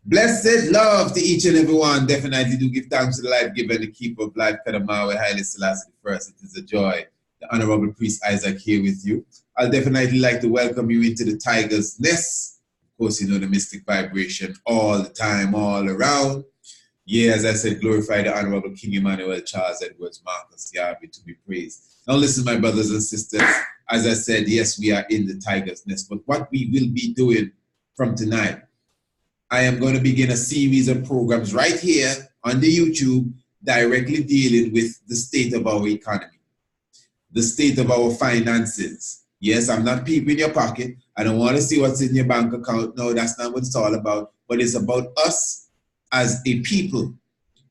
Blessed love to each and every one. Definitely do give thanks to the life giver and the keeper of life, Kadamawe Haile Selassie I. It is a joy. The Honorable Priest Isaac here with you. I'll definitely like to welcome you into the Tiger's Nest. Of course, you know the mystic vibration all the time, all around. Yeah, as I said, glorify the Honorable King Emmanuel Charles Edwards Marcus Yahweh to be praised. Now listen, my brothers and sisters. As I said, yes, we are in the Tiger's Nest. But what we will be doing from tonight, I am going to begin a series of programs right here on the YouTube directly dealing with the state of our economy, the state of our finances. Yes, I'm not peeping your pocket. I don't want to see what's in your bank account. No, that's not what it's all about. But it's about us as a people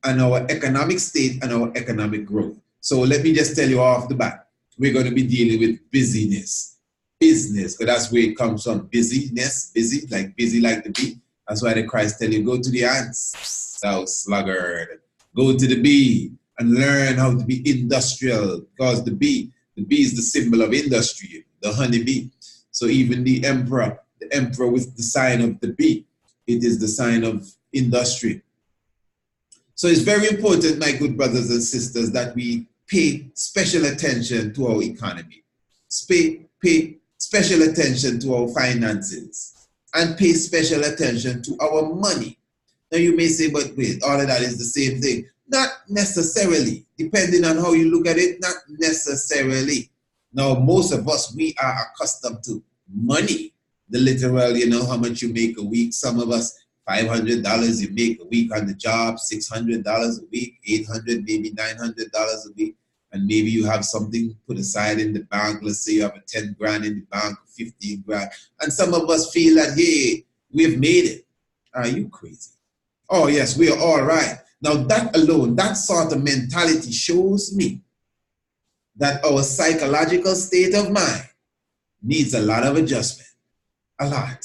and our economic state and our economic growth. So let me just tell you off the bat, we're going to be dealing with busyness, business, because that's where it comes from. Busyness, busy like the bee. That's why the Christ tell you, go to the ants, thou sluggard. Go to the bee and learn how to be industrial, because the bee is the symbol of industry, the honey bee. So even the emperor with the sign of the bee, it is the sign of industry. So it's very important, my good brothers and sisters, that we pay special attention to our economy, pay special attention to our finances, and pay special attention to our money. Now you may say, but wait, all of that is the same thing. Not necessarily, depending on how you look at it, not necessarily. Now, most of us, we are accustomed to money, the literal, you know, how much you make a week. Some of us, $500 you make a week on the job, $600 a week, $800, maybe $900 a week. And maybe you have something put aside in the bank. Let's say you have a 10 grand in the bank, 15 grand. And some of us feel that, hey, we've made it. Are you crazy? Oh, yes, we are all right. Now that alone, that sort of mentality shows me that our psychological state of mind needs a lot of adjustment. A lot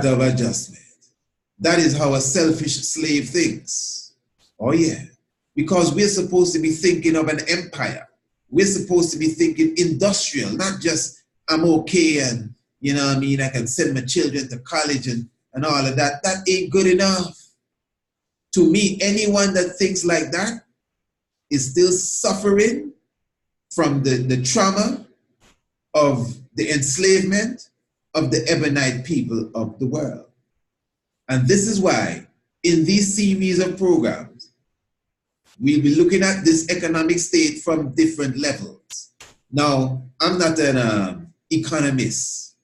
of adjustment. That is how a selfish slave thinks. Oh, yeah. Because we're supposed to be thinking of an empire. We're supposed to be thinking industrial, not just I'm okay and, you know what I mean, I can send my children to college and all of that. That ain't good enough. To me, anyone that thinks like that is still suffering from the trauma of the enslavement of the Ebonite people of the world. And this is why in these series of programs, we'll be looking at this economic state from different levels. Now, I'm not an economist.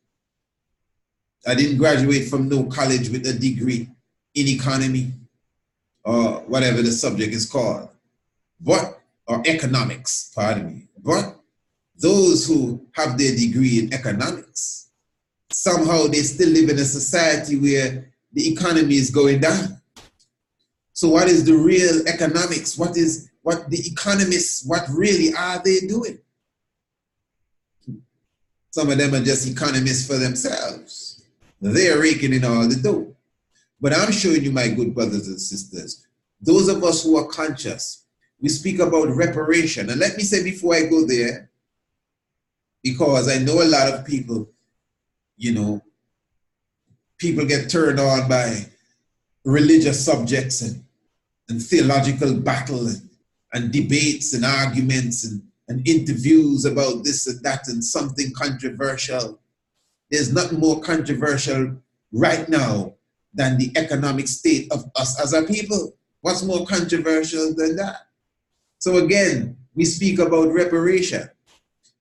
I didn't graduate from no college with a degree in economy or whatever the subject is called, or economics, pardon me. But those who have their degree in economics, somehow they still live in a society where the economy is going down. So what is the real economics? What the economists, what really are they doing? Some of them are just economists for themselves. They're raking in all the dough. But I'm showing you, my good brothers and sisters, those of us who are conscious, we speak about reparation. And let me say before I go there, because I know a lot of people, you know, people get turned on by religious subjects and theological battle and debates and arguments and interviews about this and that and something controversial. There's nothing more controversial right now than the economic state of us as a people. What's more controversial than that? So again, we speak about reparation.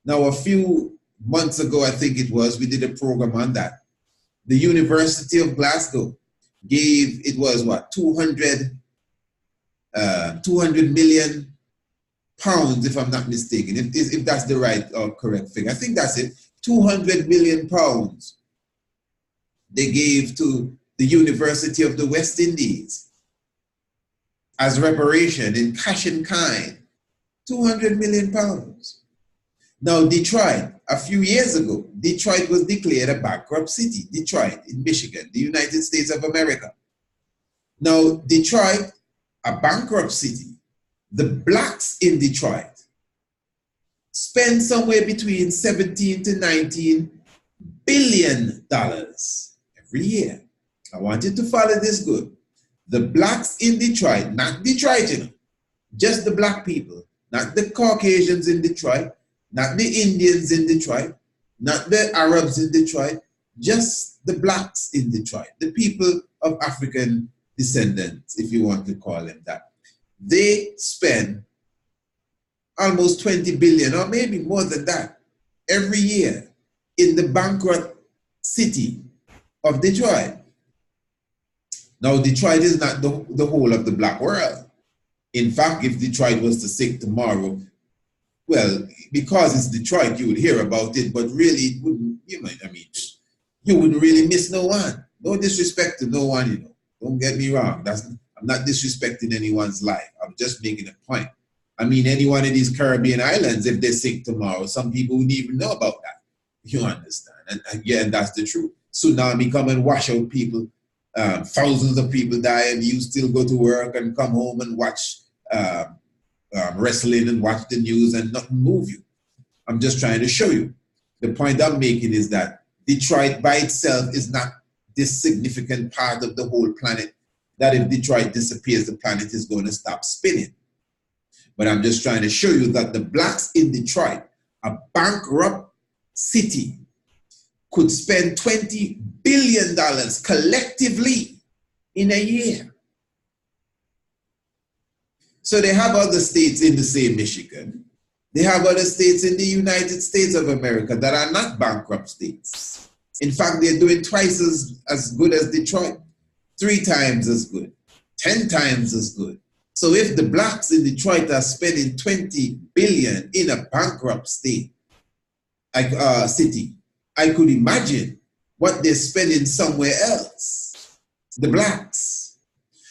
Now, a few months ago, I think it was, we did a program on that. The University of Glasgow gave, it was what, 200 million pounds, if I'm not mistaken, if that's the right or correct figure. I think that's it. 200 million pounds they gave to the University of the West Indies as reparation in cash and kind. 200 million pounds. Now, Detroit, a few years ago, Detroit was declared a bankrupt city. Detroit in Michigan, the United States of America. Now, Detroit, a bankrupt city, the blacks in Detroit spend somewhere between 17 to 19 billion dollars every year I want you to follow this good. The blacks in Detroit, not Detroit, you know, just the black people, not the Caucasians in Detroit, not the Indians in Detroit, not the Arabs in Detroit, just the blacks in Detroit, the people of African descendants, if you want to call them that. They spend almost 20 billion, or maybe more than that, every year in the bankrupt city of Detroit. Now, Detroit is not the whole of the black world. In fact, if Detroit was to sink tomorrow, well, because it's Detroit, you would hear about it, but really, it wouldn't, you wouldn't really miss no one. No disrespect to no one, you know. Don't get me wrong. I'm not disrespecting anyone's life. I'm just making a point. I mean, any one of these Caribbean islands, if they sink tomorrow, some people wouldn't even know about that. You understand? And again, that's the truth. Tsunami come and wash out people. Thousands of people die, and you still go to work and come home and watch wrestling and watch the news and nothing move you. I'm just trying to show you. The point I'm making is that Detroit by itself is not this significant part of the whole planet, that if Detroit disappears, the planet is going to stop spinning. But I'm just trying to show you that the blacks in Detroit, a bankrupt city, could spend $20 billion collectively in a year. So they have other states in the same Michigan. They have other states in the United States of America that are not bankrupt states. In fact, they're doing twice as good as Detroit, 3 times as good, 10 times as good. So if the blacks in Detroit are spending 20 billion in a bankrupt state, city, I could imagine what they're spending somewhere else, the blacks.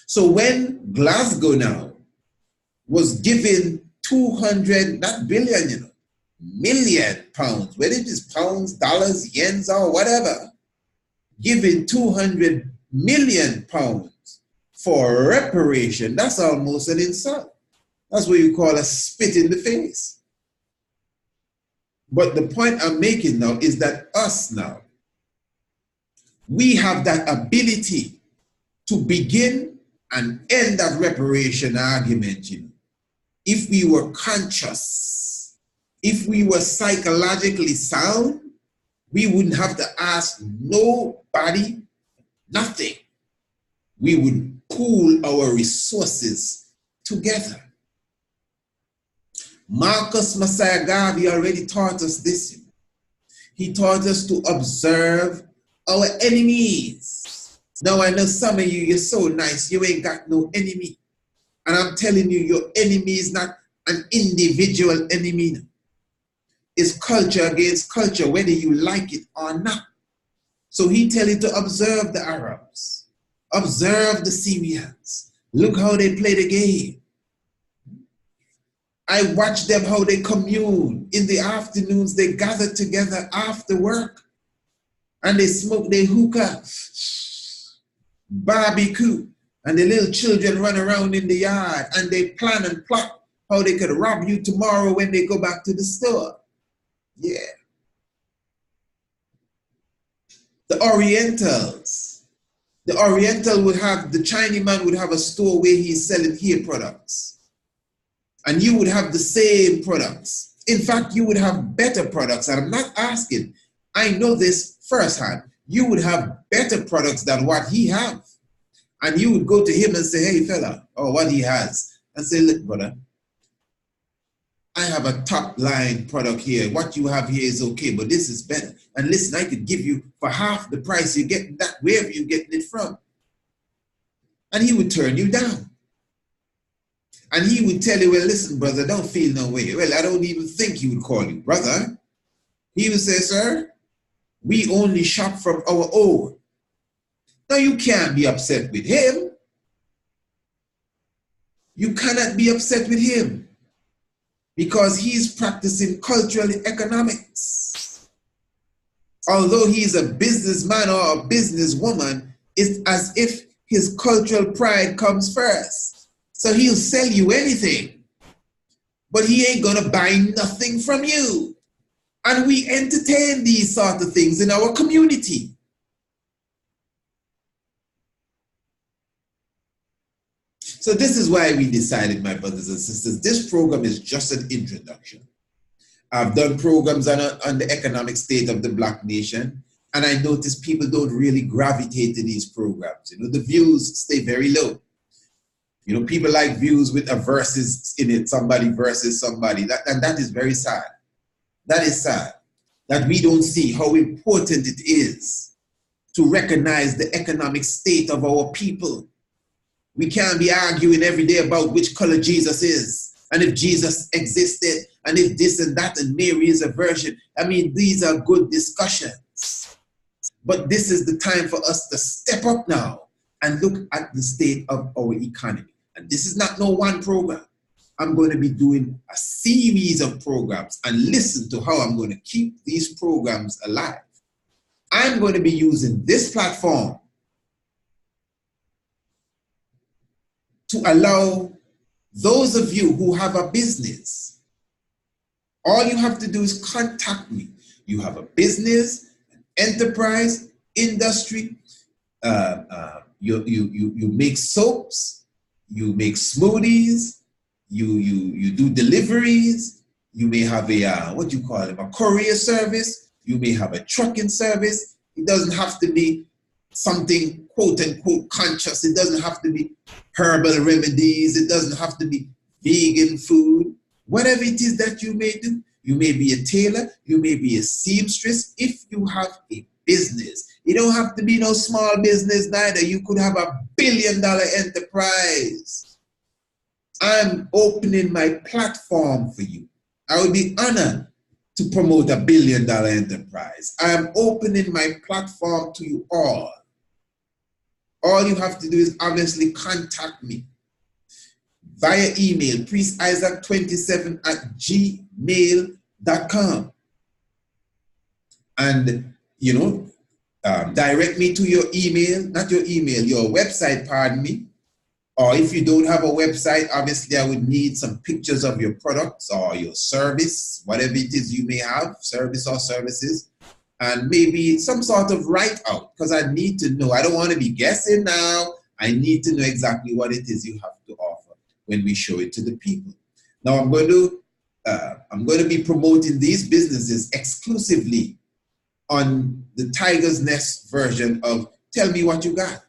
So when Glasgow now was given 200, not billion, you know, million pounds, whether it is pounds, dollars, yens, or whatever, given 200 million pounds for reparation, that's almost an insult. That's what you call a spit in the face. But the point I'm making now is that us now, we have that ability to begin and end that reparation argument, you know. If we were conscious, if we were psychologically sound, we wouldn't have to ask nobody nothing. We would pool our resources together. Marcus Messiah Garvey already taught us this. He taught us to observe our enemies. Now I know some of you, you're so nice, you ain't got no enemy. And I'm telling you, your enemy is not an individual enemy. It's culture against culture, whether you like it or not. So he tell you to observe the Arabs, observe the Syrians. Look how they play the game. I watch them how they commune. In the afternoons, they gather together after work and they smoke their hookah, barbecue, and the little children run around in the yard and they plan and plot how they could rob you tomorrow when they go back to the store. Yeah. The Orientals. The Oriental would have, the Chinese man would have a store where he's selling hair products. And you would have the same products. In fact, you would have better products. And I'm not asking. I know this firsthand. You would have better products than what he have. And you would go to him and say, hey, fella, or what he has. And say, look, brother, I have a top line product here. What you have here is okay, but this is better. And listen, I could give you for half the price you get that, wherever you're getting it from. And he would turn you down. And he would tell you, well, listen, brother, don't feel no way. Well, I don't even think he would call you brother. He would say, sir, we only shop from our own. Now, you can't be upset with him. You cannot be upset with him because he's practicing cultural economics. Although he's a businessman or a businesswoman, it's as if his cultural pride comes first. So he'll sell you anything, but he ain't gonna buy nothing from you. And we entertain these sort of things in our community. So this is why we decided, my brothers and sisters, this program is just an introduction. I've done programs on the economic state of the Black nation, and I notice people don't really gravitate to these programs. You know, the views stay very low. You know, people like views with a verses in it, somebody versus somebody, and that is very sad. That is sad, that we don't see how important it is to recognize the economic state of our people. We can't be arguing every day about which color Jesus is, and if Jesus existed, and if this and that, and Mary is a virgin. I mean, these are good discussions. But this is the time for us to step up now and look at the state of our economy. And this is not no one program. I'm going to be doing a series of programs, and listen to how I'm going to keep these programs alive. I'm going to be using this platform to allow those of you who have a business. All you have to do is contact me. You have a business, an enterprise, industry, you make soaps, you make smoothies, you do deliveries, you may have a, what you call it, a courier service, you may have a trucking service. It doesn't have to be something quote unquote conscious. It doesn't have to be herbal remedies. It doesn't have to be vegan food. Whatever it is that you may do, you may be a tailor, you may be a seamstress. If you have a business, it don't have to be no small business neither. You could have $1 billion enterprise. I'm opening my platform for you. I would be honored to promote $1 billion enterprise. I am opening my platform to you all. All you have to do is obviously contact me via email, priestisaac27@gmail.com. And, you know, direct me to your email, not your email, your website, pardon me. Or if you don't have a website, obviously I would need some pictures of your products or your service, whatever it is you may have, service or services, and maybe some sort of write-out, because I need to know. I don't want to be guessing now. I need to know exactly what it is you have to offer when we show it to the people. Now I'm going to be promoting these businesses exclusively on the Tiger's Nest version of Tell Me What You Got.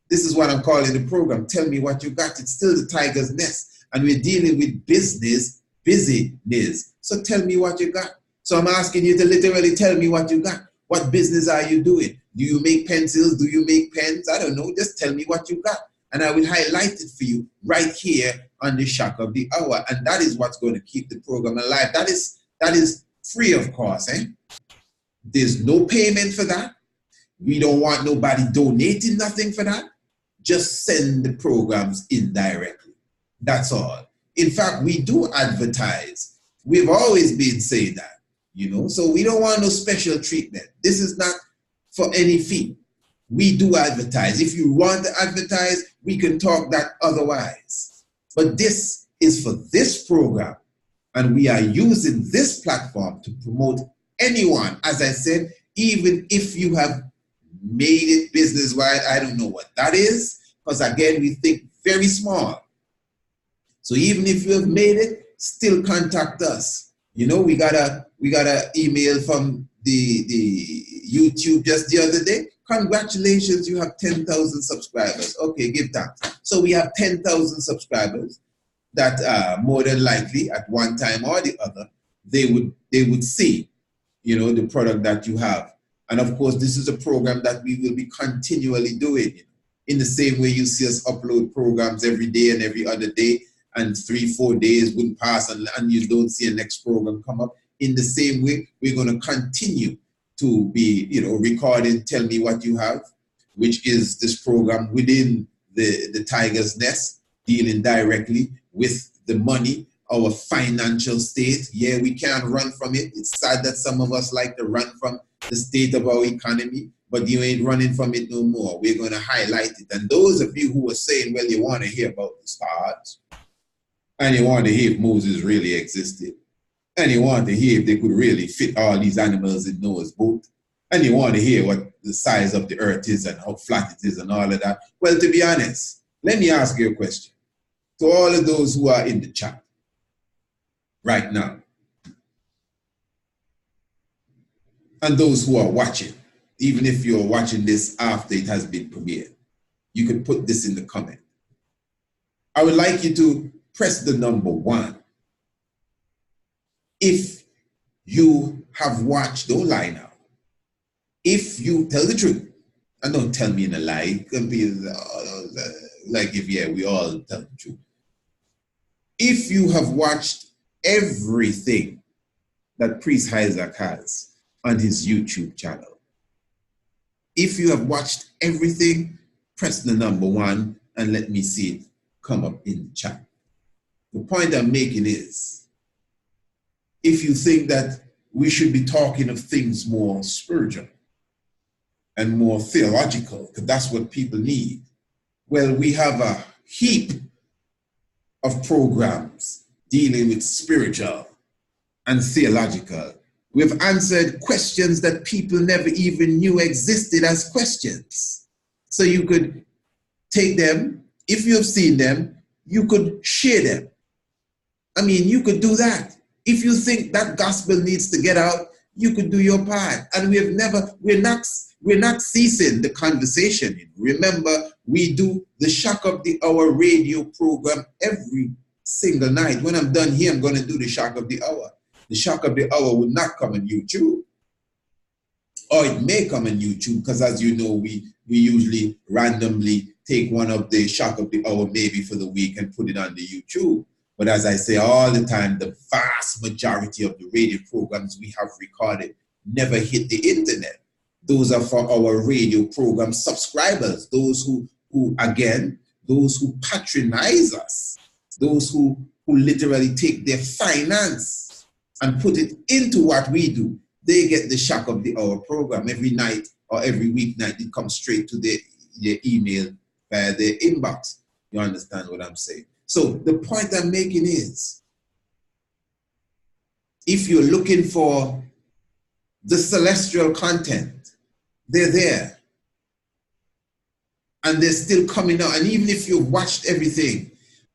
This is what I'm calling the program, Tell Me What You Got. It's still the Tiger's Nest, and we're dealing with business, busyness. So tell me what you got. So I'm asking you to literally tell me what you got. What business are you doing? Do you make pencils? Do you make pens? I don't know. Just tell me what you got, and I will highlight it for you right here on the Shock of the Hour. And that is what's going to keep the program alive. That is free, of course. There's no payment for that. We don't want nobody donating nothing for that. Just send the programs indirectly. That's all. In fact, we do advertise. We've always been saying that, you know, so we don't want no special treatment. This is not for any fee. We do advertise. If you want to advertise, we can talk that otherwise. But this is for this program, and we are using this platform to promote anyone. As I said, even if you have made it business-wide, I don't know what that is, because again, we think very small. So even if you have made it, still contact us. You know, we got a email from the YouTube just the other day. Congratulations, you have 10,000 subscribers. Okay, give thanks. So we have 10,000 subscribers that more than likely at one time or the other, they would see, you know, the product that you have. And of course, this is a program that we will be continually doing. In the same way you see us upload programs every day and every other day, and 3-4 days wouldn't pass and you don't see a next program come up. In the same way, we're going to continue to be, you know, recording Tell Me What You Have, which is this program within the Tiger's Nest, dealing directly with the money, our financial state. Yeah, we can't run from it. It's sad that some of us like to run from the state of our economy, but you ain't running from it no more. We're going to highlight it. And those of you who are saying, well, you want to hear about the stars, and you want to hear if Moses really existed, and you want to hear if they could really fit all these animals in Noah's boat, and you want to hear what the size of the earth is and how flat it is and all of that. Well, to be honest, let me ask you a question. To all of those who are in the chat right now, and those who are watching, even if you're watching this after it has been premiered, you can put this in the comment. I would like you to press the number 1 if you have watched. Don't lie now. If you tell the truth, and don't tell me in a lie, it can be like if, yeah, we all tell the truth. If you have watched everything that Priest Isaac has on his YouTube channel, if you have watched everything, press the number 1 and let me see it come up in the chat. The point I'm making is, if you think that we should be talking of things more spiritual and more theological, because that's what people need, well, we have a heap of programs dealing with spiritual and theological. We've answered questions that people never even knew existed as questions. So you could take them, if you have seen them, you could share them. I mean, you could do that. If you think that gospel needs to get out, you could do your part. And we're not ceasing the conversation. Remember, we do the Shock of the Hour radio program every single night. When I'm done here, I'm going to do the Shock of the Hour. The Shock of the Hour will not come on YouTube. Or it may come on YouTube, because as you know, we usually randomly take one of the Shock of the Hour maybe for the week and put it on the YouTube. But as I say all the time, the vast majority of the radio programs we have recorded never hit the internet. Those are for our radio program subscribers, those who patronize us, those who literally take their finance and put it into what we do. They get the Shock of the Hour program every night or every weeknight. It comes straight to their email via their inbox. You understand what I'm saying? So the point I'm making is, if you're looking for the celestial content, they're there. And they're still coming out. And even if you've watched everything,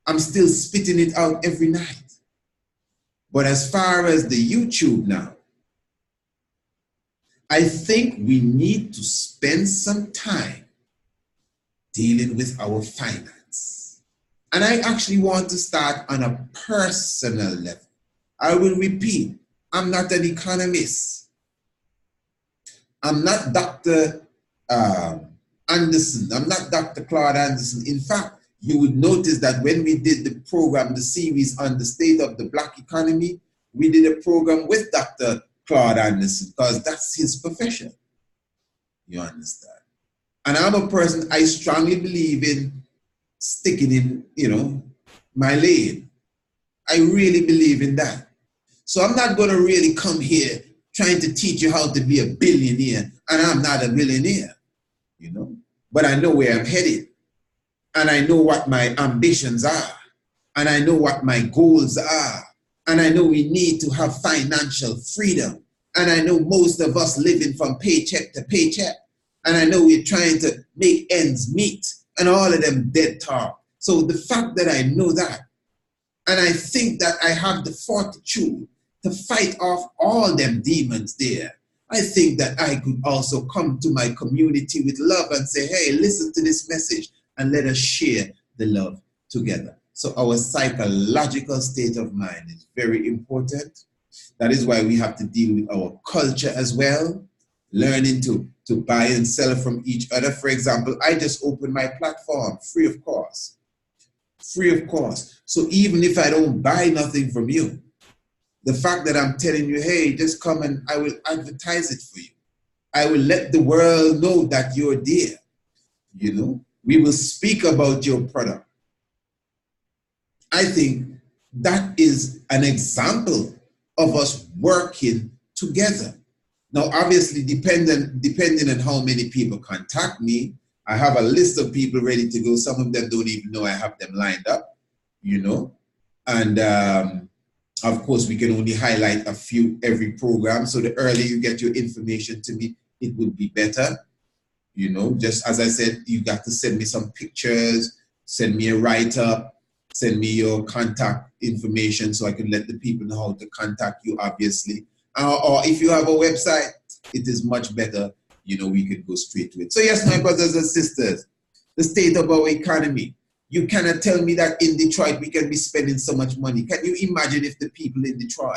I'm still spitting it out every night. But as far as the YouTube now, I think we need to spend some time dealing with our finance. And I actually want to start on a personal level. I will repeat, I'm not an economist. I'm not Dr. Anderson. I'm not Dr. Claude Anderson. In fact, you would notice that when we did the program, the series on the state of the Black economy, we did a program with Dr. Claude Anderson, because that's his profession. You understand? And I'm a person, I strongly believe in sticking in, my lane. I really believe in that. So I'm not going to really come here trying to teach you how to be a billionaire, and I'm not a billionaire, But I know where I'm headed, and I know what my ambitions are, and I know what my goals are, and I know we need to have financial freedom, and I know most of us living from paycheck to paycheck, and I know we're trying to make ends meet, and all of them dead talk. So the fact that I know that, and I think that I have the fortitude to fight off all them demons there, I think that I could also come to my community with love and say, hey, listen to this message and let us share the love together. So our psychological state of mind is very important. That is why we have to deal with our culture as well, learning to buy and sell from each other. For example, I just opened my platform free of cost. Free of cost. So even if I don't buy nothing from you, the fact that I'm telling you, hey, just come and I will advertise it for you. I will let the world know that you're there. We will speak about your product. I think that is an example of us working together. Now, obviously, depending on how many people contact me, I have a list of people ready to go. Some of them don't even know I have them lined up, And of course, we can only highlight a few every program. So the earlier you get your information to me, it will be better. Just as I said, you got to send me some pictures, send me a write-up, Send me your contact information so I can let the people know how to contact you, obviously. Or if you have a website, it is much better. You know, we could go straight to it. So yes, my brothers and sisters, the state of our economy. You cannot tell me that in Detroit we can be spending so much money. Can you imagine if the people in Detroit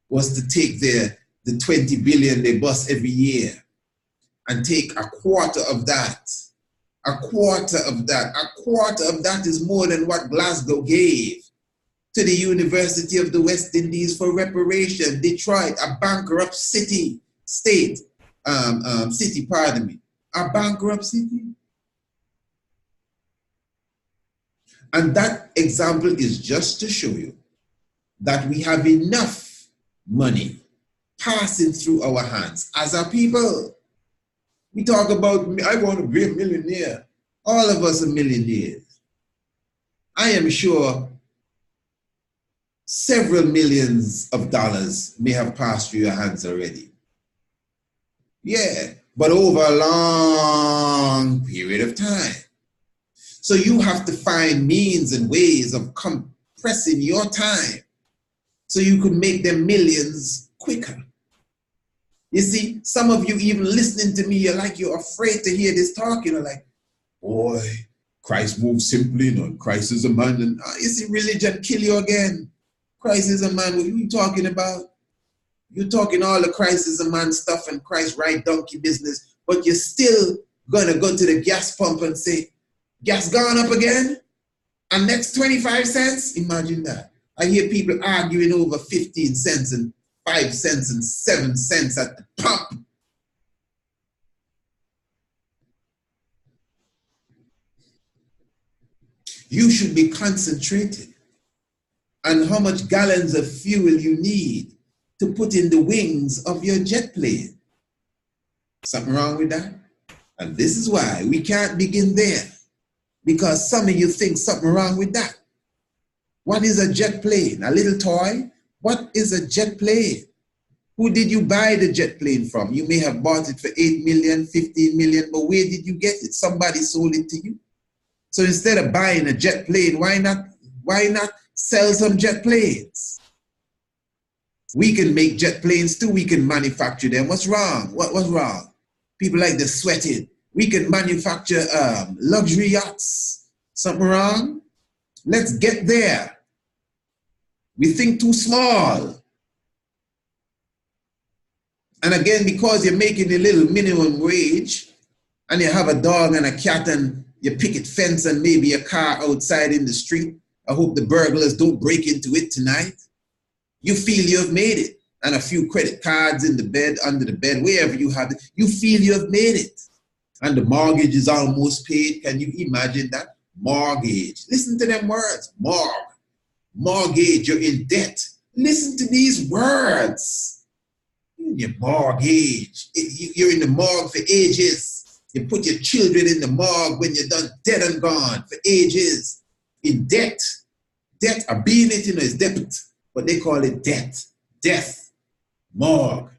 was to take the 20 billion they bust every year and take a quarter of that? A quarter of that is more than what Glasgow gave to the University of the West Indies for reparation. Detroit, a bankrupt city, pardon me, a bankrupt city. And that example is just to show you that we have enough money passing through our hands as a people. We talk about, I want to be a millionaire. All of us are millionaires. I am sure several millions of dollars may have passed through your hands already. Yeah, but over a long period of time. So you have to find means and ways of compressing your time so you can make them millions quicker. You see, some of you even listening to me, you're afraid to hear this talk. You're like, boy, Christ moves simply, Christ is a man. And you see, religion kill you again. Christ is a man. What are you talking about? You're talking all the Christ is a man stuff and Christ right donkey business, but you're still gonna go to the gas pump and say, gas gone up again? And next 25 cents? Imagine that. I hear people arguing over 15 cents and 5 cents and 7 cents at the pump. You should be concentrated on how much gallons of fuel you need to put in the wings of your jet plane. Something wrong with that? And this is why we can't begin there, because some of you think something wrong with that. What is a jet plane? A little toy? What is a jet plane? Who did you buy the jet plane from? You may have bought it for 8 million, 15 million, but where did you get it? Somebody sold it to you. So instead of buying a jet plane, why not sell some jet planes? We can make jet planes too. We can manufacture them. What's wrong? What's wrong? People like to sweat it. We can manufacture luxury yachts. Something wrong? Let's get there. We think too small. And again, because you're making a little minimum wage and you have a dog and a cat and you picket fence and maybe a car outside in the street, I hope the burglars don't break into it tonight. You feel you have made it. And a few credit cards in the bed, under the bed, wherever you have it, you feel you have made it. And the mortgage is almost paid. Can you imagine that? Mortgage. Listen to them words. Mortgage, you're in debt. Listen to these words. Your mortgage. You're in the morgue for ages. You put your children in the morgue when you're done dead and gone for ages. In debt. Debt, a being it, is debt. But they call it debt. Death. Morgue.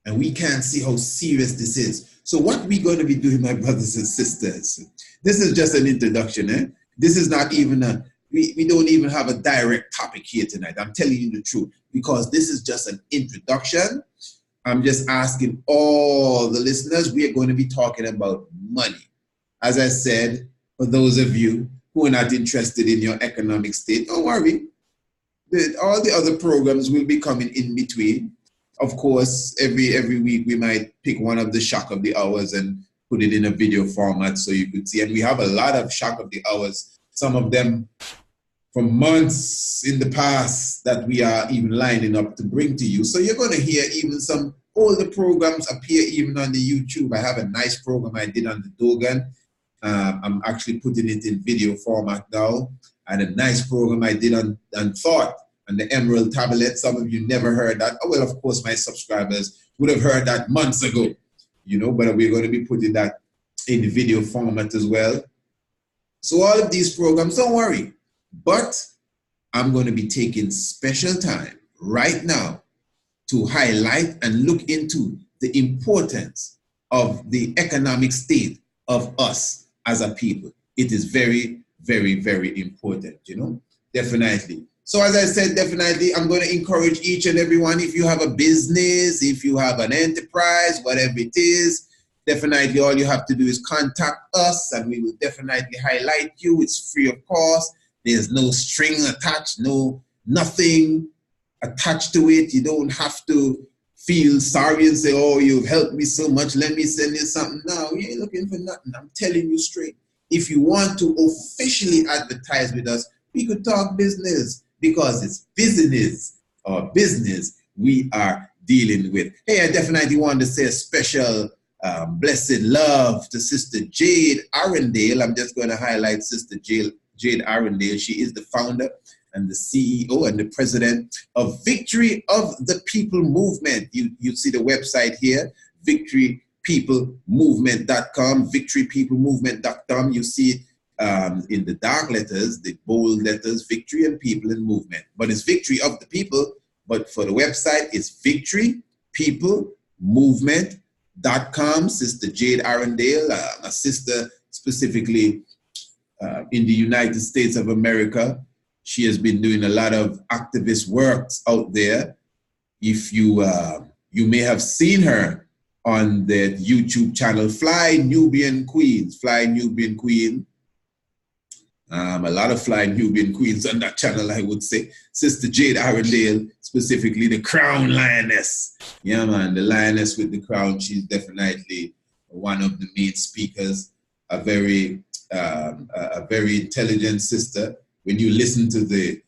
And we can't see how serious this is. So what we're going to be doing, my brothers and sisters, this is just an introduction. This is not even we don't even have a direct topic here tonight. I'm telling you the truth, because this is just an introduction. I'm just asking all the listeners, we are going to be talking about money. As I said, for those of you who are not interested in your economic state, don't worry. All the other programs will be coming in between. Of course, every week we might pick one of the shock of the hours and put it in a video format so you could see. And we have a lot of shock of the hours, some of them from months in the past that we are even lining up to bring to you. So you're going to hear even some older programs appear even on the YouTube. I have a nice program I did on the Dogan. I'm actually putting it in video format now. And a nice program I did on Thought and the Emerald Tablet. Some of you never heard that. Oh, well, of course, my subscribers would have heard that months ago, but we're going to be putting that in the video format as well. So all of these programs, don't worry. But I'm going to be taking special time right now to highlight and look into the importance of the economic state of us as a people. It is very, very, very important, you know, definitely. So as I said, definitely, I'm going to encourage each and every one, if you have a business, if you have an enterprise, whatever it is, definitely all you have to do is contact us and we will definitely highlight you. It's free of cost. There's no string attached, nothing attached to it. You don't have to feel sorry and say, oh, you've helped me so much, let me send you something. No, you ain't looking for nothing. I'm telling you straight. If you want to officially advertise with us, we could talk business, because it's business or business we are dealing with. Hey, I definitely want to say a special blessed love to Sister Jade Arundale. I'm just going to highlight Sister Jade Arundale. She is the founder and the CEO and the president of Victory of the People Movement. You see the website here, victorypeoplemovement.com, victorypeoplemovement.com. You see it in the dark letters, the bold letters, Victory and People and Movement. But it's Victory of the People. But for the website, it's victorypeoplemovement.com. Sister Jade Arundale, a sister specifically in the United States of America. She has been doing a lot of activist works out there. If you may have seen her on the YouTube channel, Fly Nubian Queens. A lot of Fly Nubian Queens on that channel, I would say. Sister Jade Arundale, specifically the Crown Lioness. Yeah, man, the Lioness with the crown. She's definitely one of the main speakers, a very intelligent sister. When you listen to the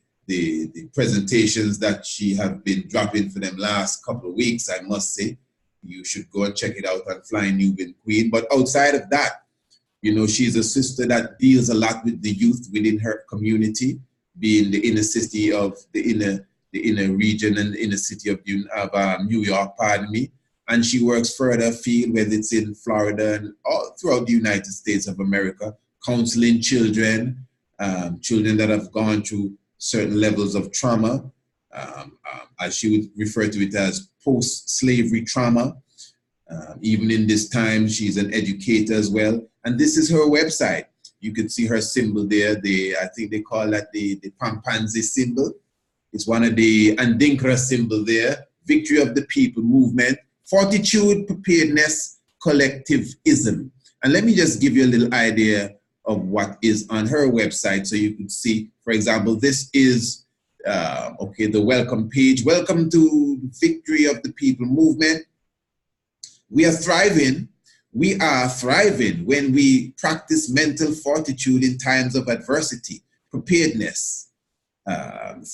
presentations that she have been dropping for them last couple of weeks, I must say, you should go and check it out on Flying Nubian Queen. But outside of that, you know, she's a sister that deals a lot with the youth within her community, being the inner city of the inner region and the inner city of New York, pardon me. And she works further afield, whether it's in Florida and all throughout the United States of America, counseling children that have gone through certain levels of trauma, as she would refer to it as post-slavery trauma. Even in this time, she's an educator as well. And this is her website. You can see her symbol there. I think they call that the Pampanzi symbol. It's one of the Andinkra symbol there. Victory of the People Movement, Fortitude, Preparedness, Collectivism. And let me just give you a little idea of what is on her website so you can see. For example, this is the welcome page. Welcome to Victory of the People Movement. We are thriving when we practice mental fortitude in times of adversity, preparedness,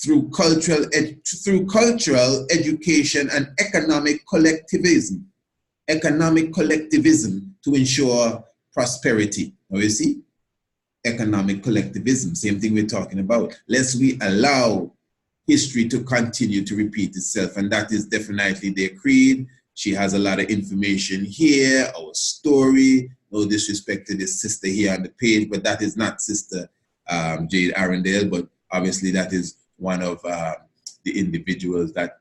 through cultural education and economic collectivism to ensure prosperity. Now you see, economic collectivism, same thing we're talking about. Lest we allow history to continue to repeat itself, and that is definitely their creed. She has a lot of information here, our story. No disrespect to this sister here on the page, but that is not Sister Jade Arundale, but obviously that is one of the individuals that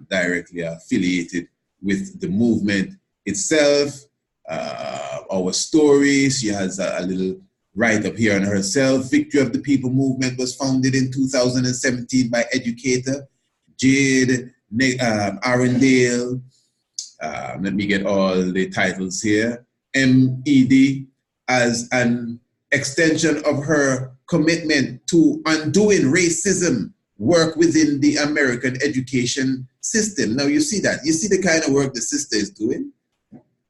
directly are affiliated with the movement itself. Our story, she has a little write-up here on herself. Victory of the People Movement was founded in 2017 by educator Jade Arundale. Let me get all the titles here. MED, as an extension of her commitment to undoing racism work within the American education system. Now you see that. You see the kind of work the sister is doing?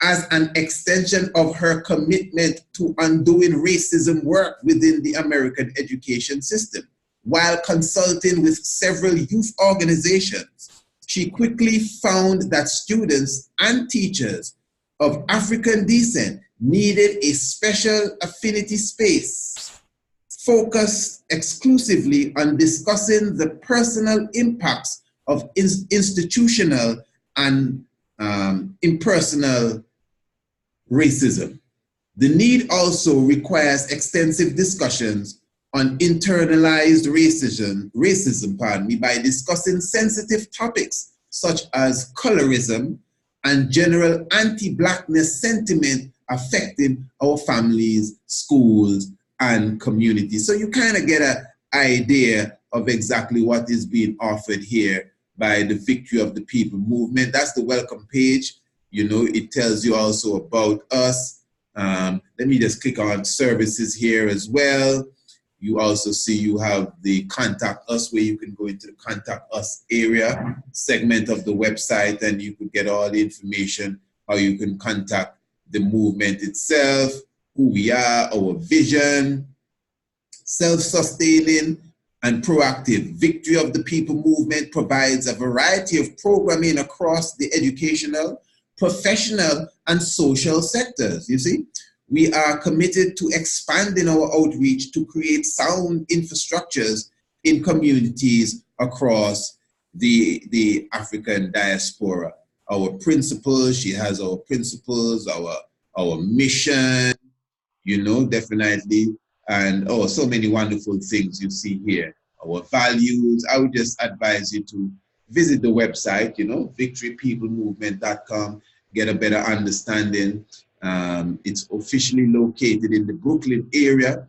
As an extension of her commitment to undoing racism work within the American education system. While consulting with several youth organizations, she quickly found that students and teachers of African descent needed a special affinity space focused exclusively on discussing the personal impacts of institutional and impersonal racism. The need also requires extensive discussions on internalized racism, by discussing sensitive topics such as colorism and general anti-Blackness sentiment affecting our families, schools, and community. So you kind of get an idea of exactly what is being offered here by the Victory of the People movement. That's the welcome page. You know, it tells you also about us. Let me just click on services here as well. You also see you have the contact us, where you can go into the contact us area segment of the website, and you could get all the information, how you can contact the movement itself, who we are, our vision, self-sustaining and proactive. Victory of the People movement provides a variety of programming across the educational, professional, and social sectors. You see, we are committed to expanding our outreach to create sound infrastructures in communities across the African diaspora. Our principles, she has our principles, our mission, you know, definitely. And oh, so many wonderful things you see here. Our values. I would just advise you to visit the website, you know, victorypeoplemovement.com, get a better understanding. It's officially located in the Brooklyn area,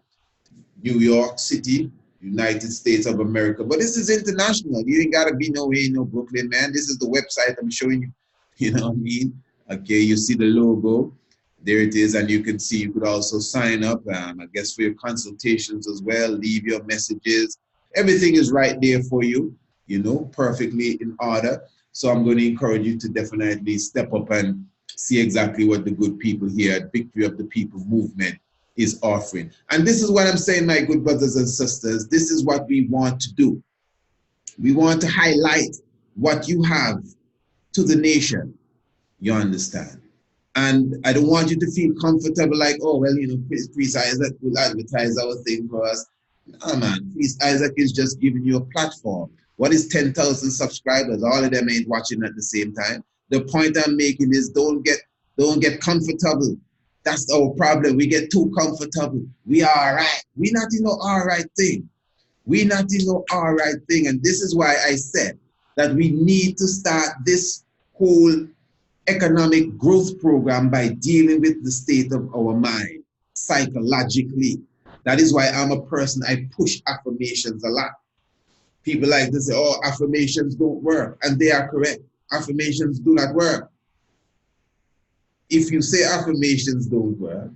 New York City, United States of America. But this is international. You ain't gotta be nowhere in no Brooklyn, man. This is the website I'm showing you. You know what I mean? Okay, you see the logo. There it is, and you can see you could also sign up, I guess, for your consultations as well, leave your messages. Everything is right there for you, you know, perfectly in order. So I'm going to encourage you to definitely step up and see exactly what the good people here at Victory of the People movement is offering. And this is what I'm saying, my good brothers and sisters, this is what we want to do. We want to highlight what you have to the nation, you understand? And I don't want you to feel comfortable like, oh, well, you know, Priest Isaac will advertise our thing for us. No, man, Priest Isaac is just giving you a platform. What is 10,000 subscribers? All of them ain't watching at the same time. The point I'm making is don't get comfortable. That's our problem. We get too comfortable. We are all right. We're not in no all right thing. We're not in no all right thing. And this is why I said that we need to start this whole economic growth program by dealing with the state of our mind psychologically. That is why I'm a person, I push affirmations a lot. People like to say, oh, affirmations don't work. And they are correct. Affirmations do not work. If you say affirmations don't work,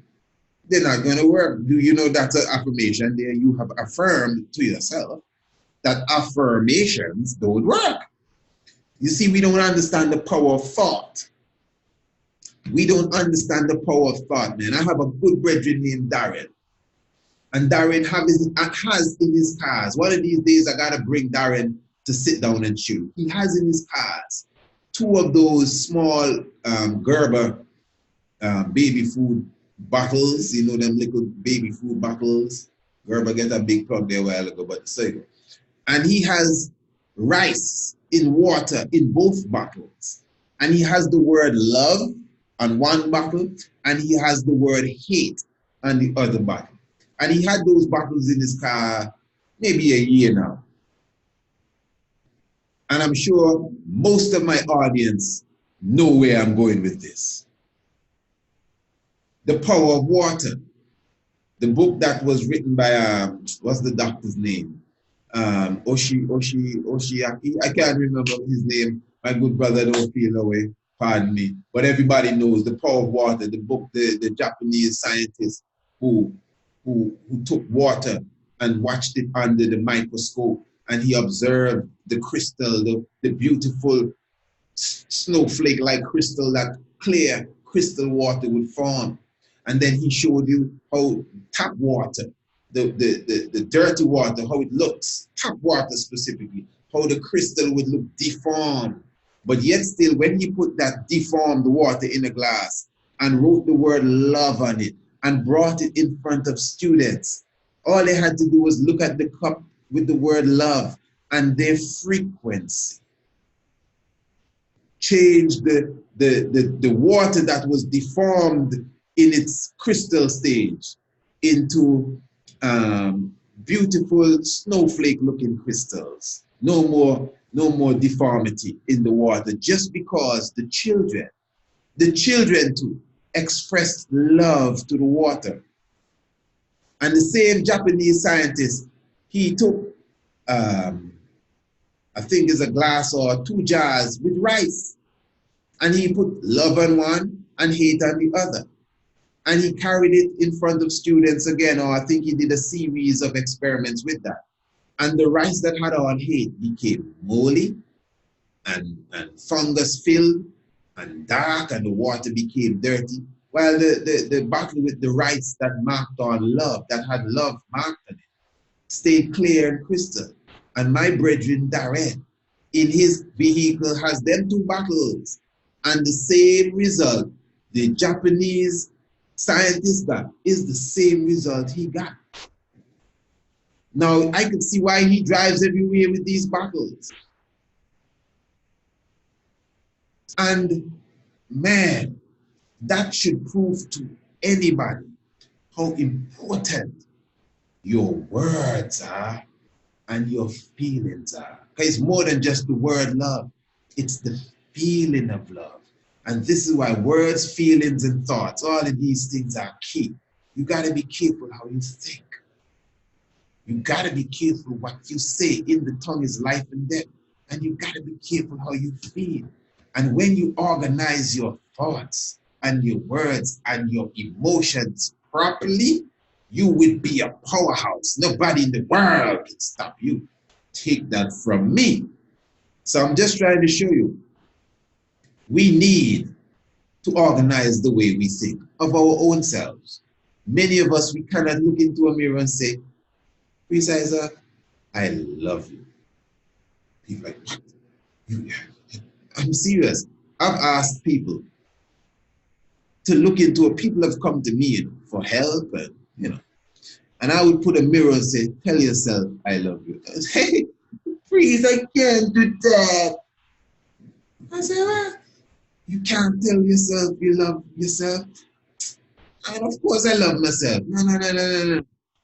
they're not going to work. Do you know that's an affirmation there? You have affirmed to yourself that affirmations don't work. You see, we don't understand the power of thought. We don't understand the power of thought, man. I have a good brethren named Darren. And Darren has in his cars, one of these days I gotta bring Darren to sit down and chew. He has in his cars 2 of those small Gerber baby food bottles, you know, them little baby food bottles. Gerber get a big plug there a while ago, but so you go. And he has rice in water in both bottles. And he has the word love on one bottle, and he has the word hate on the other bottle. And he had those bottles in his car maybe a year now. And I'm sure most of my audience know where I'm going with this. The Power of Water, the book that was written by, what's the doctor's name? Oshiaki. I can't remember his name. My good brother don't feel no way, pardon me. But everybody knows The Power of Water, the book, the Japanese scientist who took water and watched it under the microscope, and he observed the crystal, the beautiful snowflake-like crystal, that clear crystal water would form. And then he showed you how tap water, the dirty water, how it looks, tap water specifically, how the crystal would look deformed. But yet still, when he put that deformed water in a glass and wrote the word love on it and brought it in front of students, all they had to do was look at the cup with the word love, and their frequency changed the water that was deformed in its crystal stage into beautiful snowflake-looking crystals. No more deformity in the water, just because the children too expressed love to the water. And the same Japanese scientist, he took, I think it's a glass or 2 jars with rice. And he put love on one and hate on the other. And he carried it in front of students again, or I think he did a series of experiments with that. And the rice that had on hate became moldy and fungus filled and dark, and the water became dirty. While the bottle with the rice that marked on love, that had love marked on it, stayed clear and crystal. And my brethren Darren, in his vehicle, has them 2 bottles. And the same result the Japanese scientist got is the same result he got. Now, I could see why he drives everywhere with these bottles. And man, that should prove to anybody how important your words are and your feelings are. Because it's more than just the word love, it's the feeling of love. And this is why words, feelings, and thoughts, all of these things are key. You got to be careful how you think. You got to be careful what you say. In the tongue is life and death. And you got to be careful how you feel. And when you organize your thoughts and your words and your emotions properly, you will be a powerhouse. Nobody in the world can stop you. Take that from me. So I'm just trying to show you, we need to organize the way we think of our own selves. Many of us, we cannot look into a mirror and say, Priest Isaac, I love you. People are like, what? I'm serious. I've asked people to look into it. People have come to me for help, and I would put a mirror and say, tell yourself, I love you. I say, hey, please, I can't do that. I say, well, you can't tell yourself you love yourself. And of course I love myself. No.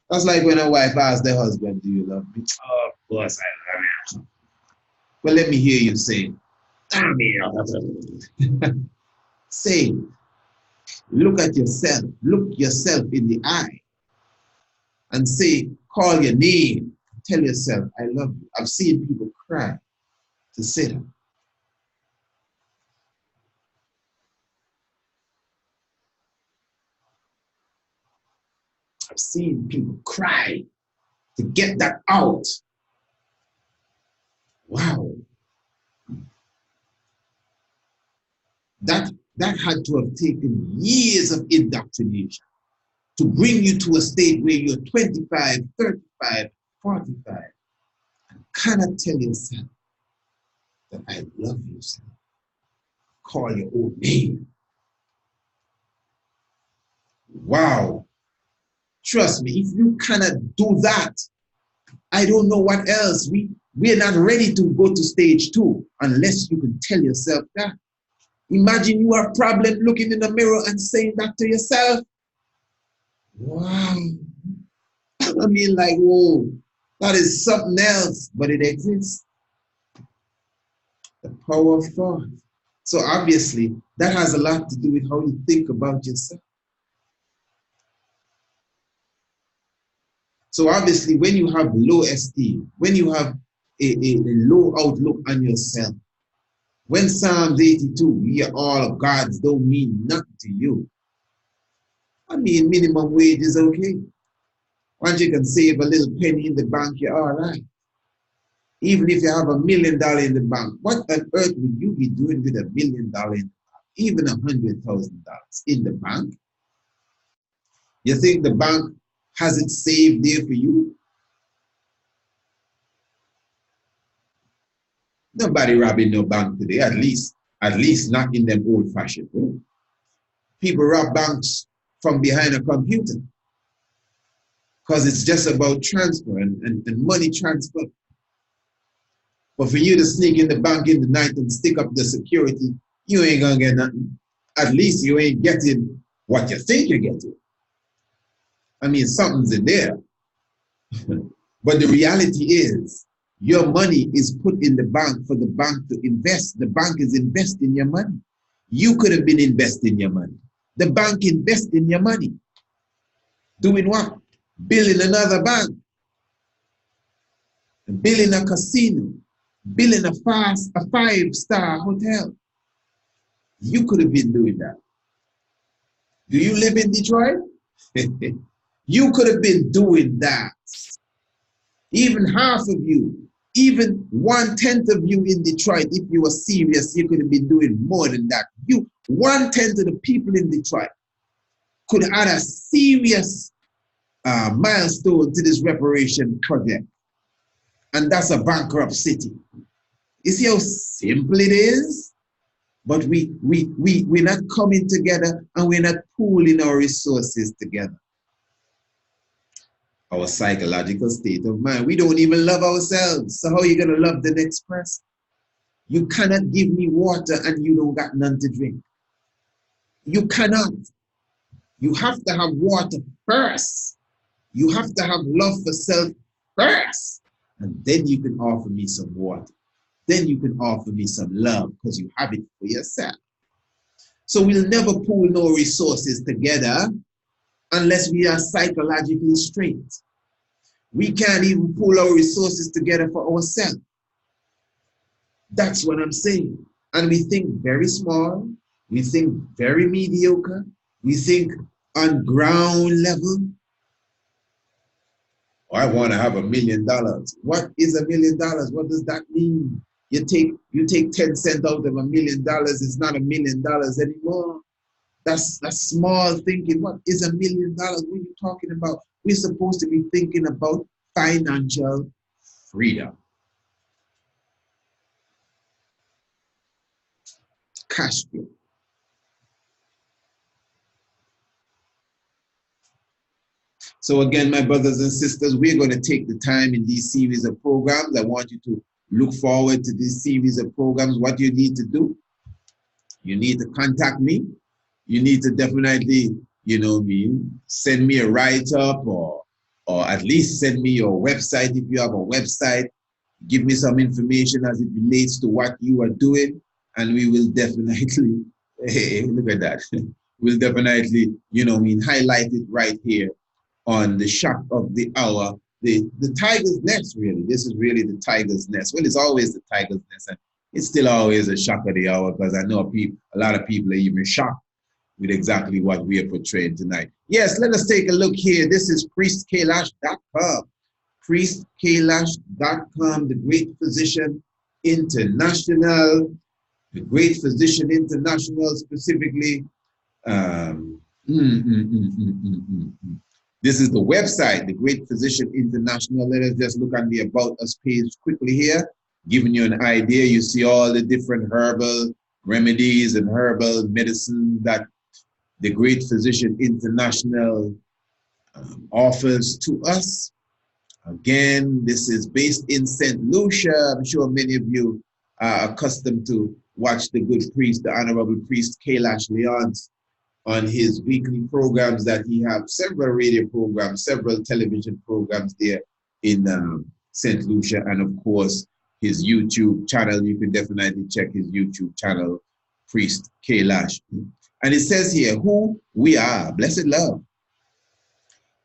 That's like when a wife asks the husband, do you love me? Oh, of course I love you. Well, let me hear you say, say, look at yourself, look yourself in the eye and say, call your name, tell yourself, I love you. I've seen people cry to say that. I've seen people cry to get that out. Wow. That had to have taken years of indoctrination to bring you to a state where you're 25, 35, 45, and cannot tell yourself that I love you, son. Call your own name. Wow. Trust me, if you cannot do that, I don't know what else. We're not ready to go to stage 2 unless you can tell yourself that. Imagine you have a problem looking in the mirror and saying that to yourself. Wow. I mean, like, whoa, that is something else, but it exists. The power of thought. So obviously, that has a lot to do with how you think about yourself. So obviously, when you have low esteem, when you have a low outlook on yourself, when Psalms 82, we are all gods, don't mean nothing to you. I mean, minimum wage is okay. Once you can save a little penny in the bank, you're all right. Even if you have $1 million in the bank, what on earth would you be doing with $1 million in the bank? Even $100,000 in the bank? You think the bank has it saved there for you? Nobody robbing no bank today, at least not in them old-fashioned way. People rob banks from behind a computer because it's just about transfer and money transfer. But for you to sneak in the bank in the night and stick up the security, you ain't gonna get nothing. At least you ain't getting what you think you're getting. I mean, something's in there. But the reality is, your money is put in the bank for the bank to invest. The bank is investing your money. You could have been investing your money. The bank invests in your money. Doing what? building another bank, building a casino, building a five-star hotel. You could have been doing that. Do you live in Detroit? You could have been doing that. Even half of you, even 1/10 of you in Detroit, if you were serious, you could have been doing more than that. 1/10 of the people in Detroit could add a serious milestone to this reparation project. And that's a bankrupt city. You see how simple it is? But we're not coming together and we're not pooling our resources together. Our psychological state of mind. We don't even love ourselves. So how are you going to love the next person? You cannot give me water and you don't got none to drink. You cannot. You have to have water first. You have to have love for self first. And then you can offer me some water. Then you can offer me some love because you have it for yourself. So we'll never pool no resources together unless we are psychologically straight. We can't even pool our resources together for ourselves. That's what I'm saying. And we think very small. We think very mediocre. We think on ground level. Oh, I want to have $1 million. What is $1 million? What does that mean? You take 10 cents out of $1 million, it's not $1 million anymore. That's small thinking. What is $1 million? What are you talking about? We're supposed to be thinking about financial freedom. Cash flow. So again, my brothers and sisters, we're going to take the time in these series of programs. I want you to look forward to this series of programs. What you need to do, you need to contact me. You need to definitely, send me a write-up or at least send me your website if you have a website. Give me some information as it relates to what you are doing, and we will definitely, hey, look at that. We'll definitely, highlight it right here on the shock of the hour. The tiger's nest, really. This is really the tiger's nest. Well, it's always the tiger's nest, and it's still always a shock of the hour because I know a lot of people are even shocked with exactly what we are portraying tonight. Yes, let us take a look here. This is priestkailash.com. priestkailash.com, the Great Physician International. The Great Physician International specifically. This is the website, the Great Physician International. Let us just look on the About Us page quickly here, giving you an idea. You see all the different herbal remedies and herbal medicine that the Great Physician International offers to us. Again, this is based in St. Lucia. I'm sure many of you are accustomed to watch the good priest, the Honorable Priest Kailash Leonce, on his weekly programs that he has, several radio programs, several television programs there in St. Lucia, and of course, his YouTube channel. You can definitely check his YouTube channel, Priest Kailash. And it says here, who we are, blessed love.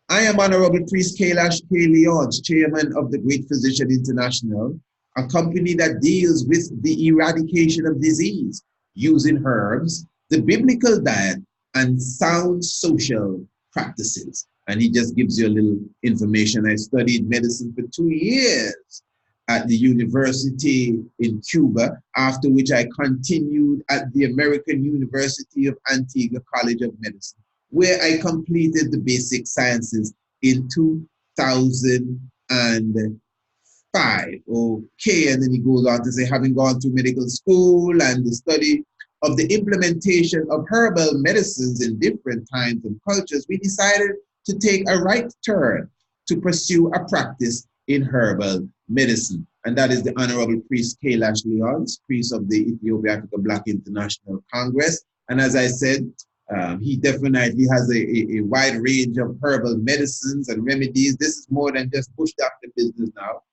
I am Honorable Priest Kailash K. Leonce, Chairman of the Great Physician International, a company that deals with the eradication of disease using herbs, the biblical diet, and sound social practices. And he just gives you a little information. I studied medicine for 2 years at the university in Cuba, after which I continued at the American University of Antigua College of Medicine, where I completed the basic sciences in 2005. Okay, and then he goes on to say, having gone through medical school and the study of the implementation of herbal medicines in different times and cultures, we decided to take a right turn to pursue a practice in herbal medicine. And that is the Honorable Priest Kailash Leonce, priest of the Ethiopia Africa Black International Congress. And as I said, he definitely has a wide range of herbal medicines and remedies. This is more than just bush doctor business now.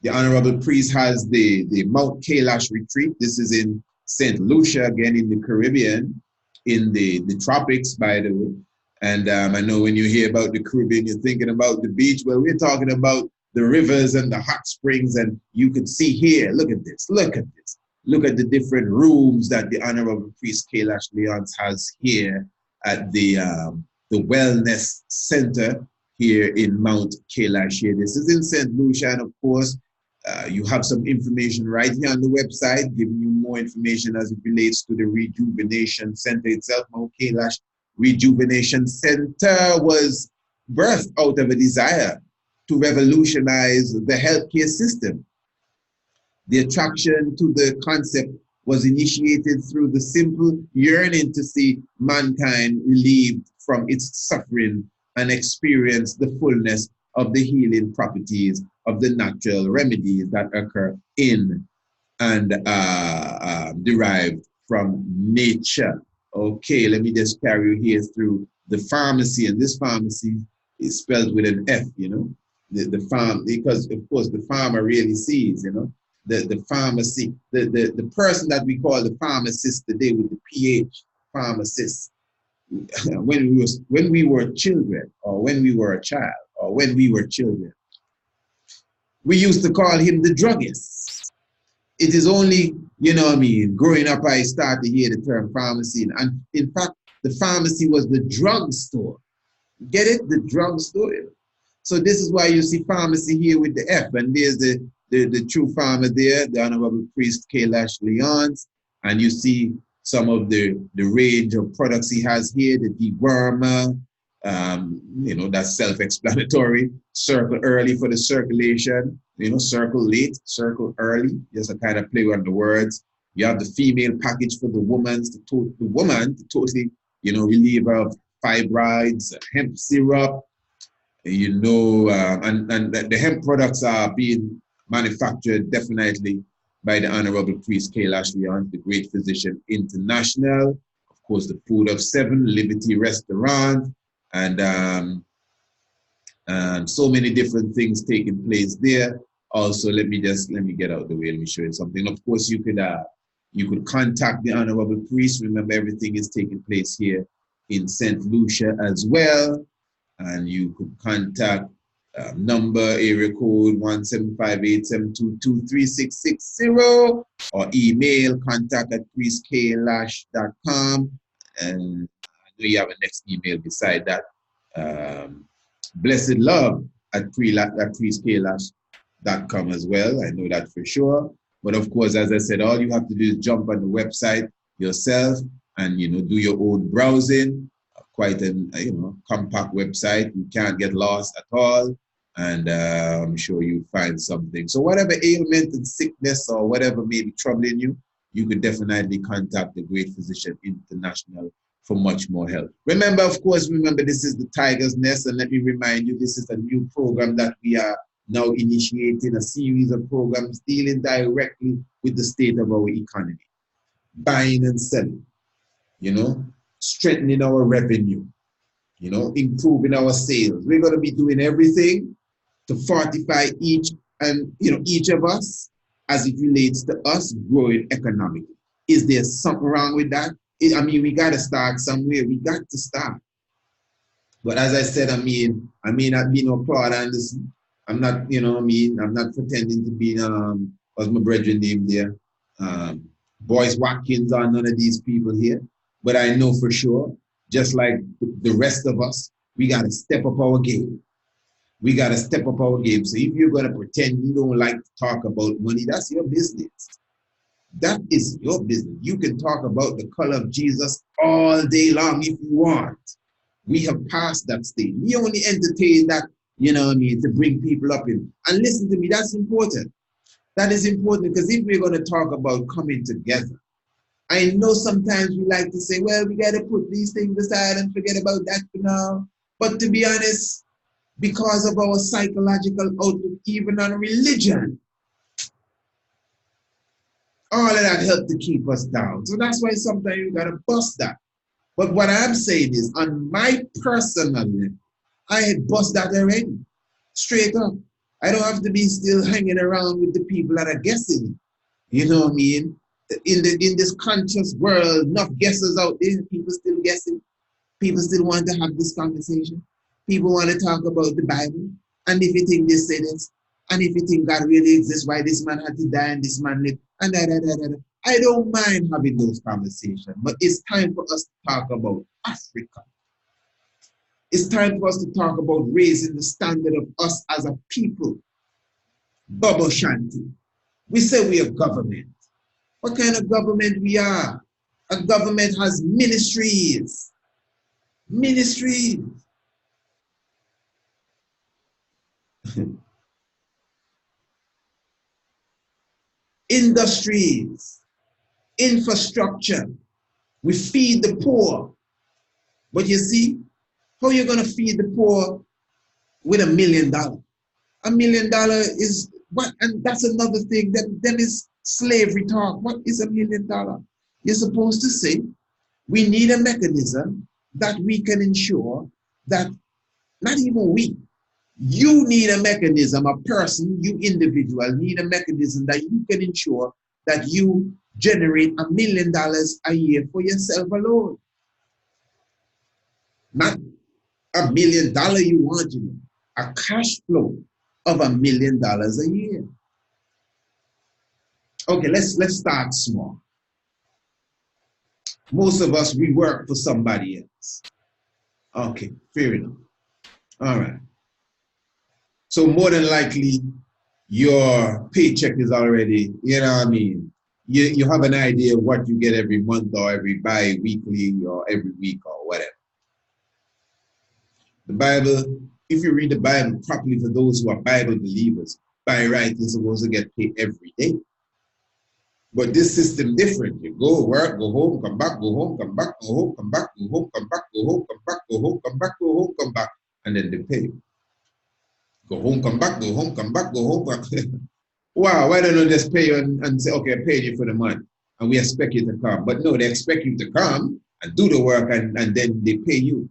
The Honorable Priest has the Mount Kailash Retreat. This is in St. Lucia, again in the Caribbean, in the tropics, by the way. And I know when you hear about the Caribbean, you're thinking about the beach. Well, we're talking about the rivers and the hot springs. And you can see here, look at this, look at this. Look at the different rooms that the Honorable Priest Kailash Leonce has here at the Wellness Center here in Mount Kailash here. This is in St. Lucia, and of course, you have some information right here on the website, giving you more information as it relates to the Rejuvenation Center itself. Mount Kailash Rejuvenation Center was birthed out of a desire to revolutionize the healthcare system. The attraction to the concept was initiated through the simple yearning to see mankind relieved from its suffering and experience the fullness of the healing properties of the natural remedies that occur in and derived from nature. Okay, let me just carry you here through the pharmacy, and this pharmacy is spelled with an F, you know, the farm, because of course the farmer really sees, you know, the pharmacy, the person that we call the pharmacist today with the PH, pharmacist. when we were children, or when we were a child, or when we were children, we used to call him the druggist. It is only, you know what I mean, growing up I started to hear the term pharmacy. And in fact, the pharmacy was the drugstore. Get it? The drugstore. So this is why you see pharmacy here with the F. And there's the true farmer there, the Honorable Priest Kailash Leonce. And you see some of the range of products he has here, the dewormer, you know, that's self-explanatory. Circle early for the circulation, you know, circle late, circle early. Just a kind of play on the words. You have the female package for the woman to totally, you know, relieve her of fibroids, hemp syrup, you know, and the hemp products are being manufactured definitely by the Honorable Priest Kailash Leonce, the Great Physician International. Of course, the Food of Seven, Liberty Restaurant, and so many different things taking place there. Also, let me get out of the way. Let me show you something. Of course, you could contact the Honorable Priest. Remember, everything is taking place here in St. Lucia as well. And you could contact number, area code 17587223660, or email contact@priestkailash.com. And I know you have a next email beside that. Blessed love at priestkailash.com as well. I know that for sure. But of course, as I said, all you have to do is jump on the website yourself and, you know, do your own browsing. Quite a, you know, compact website. You can't get lost at all. And I'm sure you find something. So whatever ailment and sickness or whatever may be troubling you, you could definitely contact the Great Physician International for much more help. Remember, of course, this is the Tiger's Nest, and let me remind you, this is a new program that we are now initiating, a series of programs dealing directly with the state of our economy, buying and selling, you know, strengthening our revenue, you know, improving our sales. We're going to be doing everything to fortify each of us as it relates to us growing economically. Is there something wrong with that? I mean, we got to start somewhere. We got to start. But as I said, I may not be no Claude Anderson. I'm not, you know, I'm not pretending to be, what's my brethren name there? Boyce Watkins or none of these people here. But I know for sure, just like the rest of us, we got to step up our game. We got to step up our game. So if you're going to pretend you don't like to talk about money, that's your business. That is your business. You can talk about the color of Jesus all day long if you want. We have passed that stage. We only entertain that, you know what I mean, to bring people up in. And listen to me, that's important. That is important, because if we're going to talk about coming together, I know sometimes we like to say, well, we got to put these things aside and forget about that for now. But to be honest, because of our psychological outlook, even on religion, all of that helped to keep us down. So that's why sometimes you got to bust that. But what I'm saying is, on my personal level, I had bust that already, straight up. I don't have to be still hanging around with the people that are guessing. You know what I mean? In this conscious world, enough guesses out there, people still guessing. People still want to have this conversation. People want to talk about the Bible. And if you think this say this, and if you think God really exists, why this man had to die and this man lived, and da, da, da, da, da. I don't mind having those conversations, but it's time for us to talk about Africa. It's time for us to talk about raising the standard of us as a people. Bubble Shanti. We say we are government. What kind of government we are? A government has ministries. Ministries. Industries. Infrastructure. We feed the poor. But you see, how are you going to feed the poor with $1 million? $1 million is what? And that's another thing. That is slavery talk. What is $1 million? You're supposed to say, we need a mechanism that we can ensure that not even we, you need a mechanism, a person, you individual need a mechanism that you can ensure that you generate $1 million a year for yourself alone. Not $1 million you want, you know, a cash flow of $1 million a year. Okay, let's start small. Most of us, we work for somebody else. Okay, fair enough. All right. So more than likely, your paycheck is already, you know what I mean? You have an idea of what you get every month or every bi-weekly or every week or whatever. The Bible, if you read the Bible properly for those who are Bible believers, by right, you're supposed to get paid every day. But this system different. You go work, go home, come back, go home, come back, go home, come back, go home, come back, go home, come back, go home, come back, go home, come back, and then they pay you. Go home, come back, go home, come back, go home, come back. Wow, why don't they just pay you and say, okay, I paid you for the month, and we expect you to come. But no, they expect you to come and do the work, and then they pay you.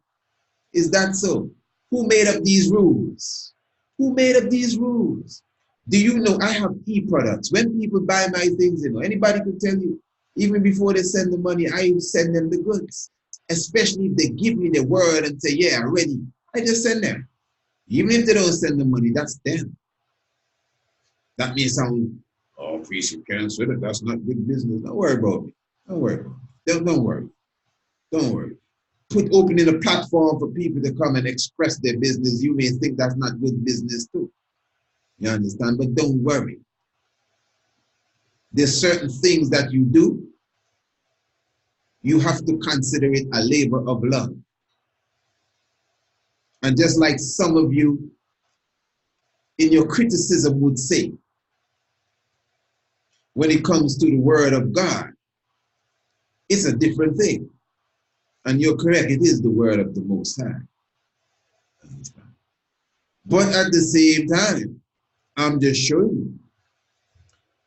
Is that so? Who made up these rules? Who made up these rules? Do you know I have e-products? When people buy my things, you know, anybody could tell you, even before they send the money, I send them the goods. Especially if they give me the word and say, yeah, I'm ready. I just send them. Even if they don't send the money, that's them. That may sound, oh, priest, you can't say that. That's not good business. Don't worry about me. Don't worry. Don't worry. Don't worry. Opening a platform for people to come and express their business, you may think that's not good business too. You understand? But don't worry. There's certain things that you do, you have to consider it a labor of love. And just like some of you in your criticism would say, when it comes to the word of God, it's a different thing. And you're correct, it is the word of the Most High. But at the same time, I'm just showing you,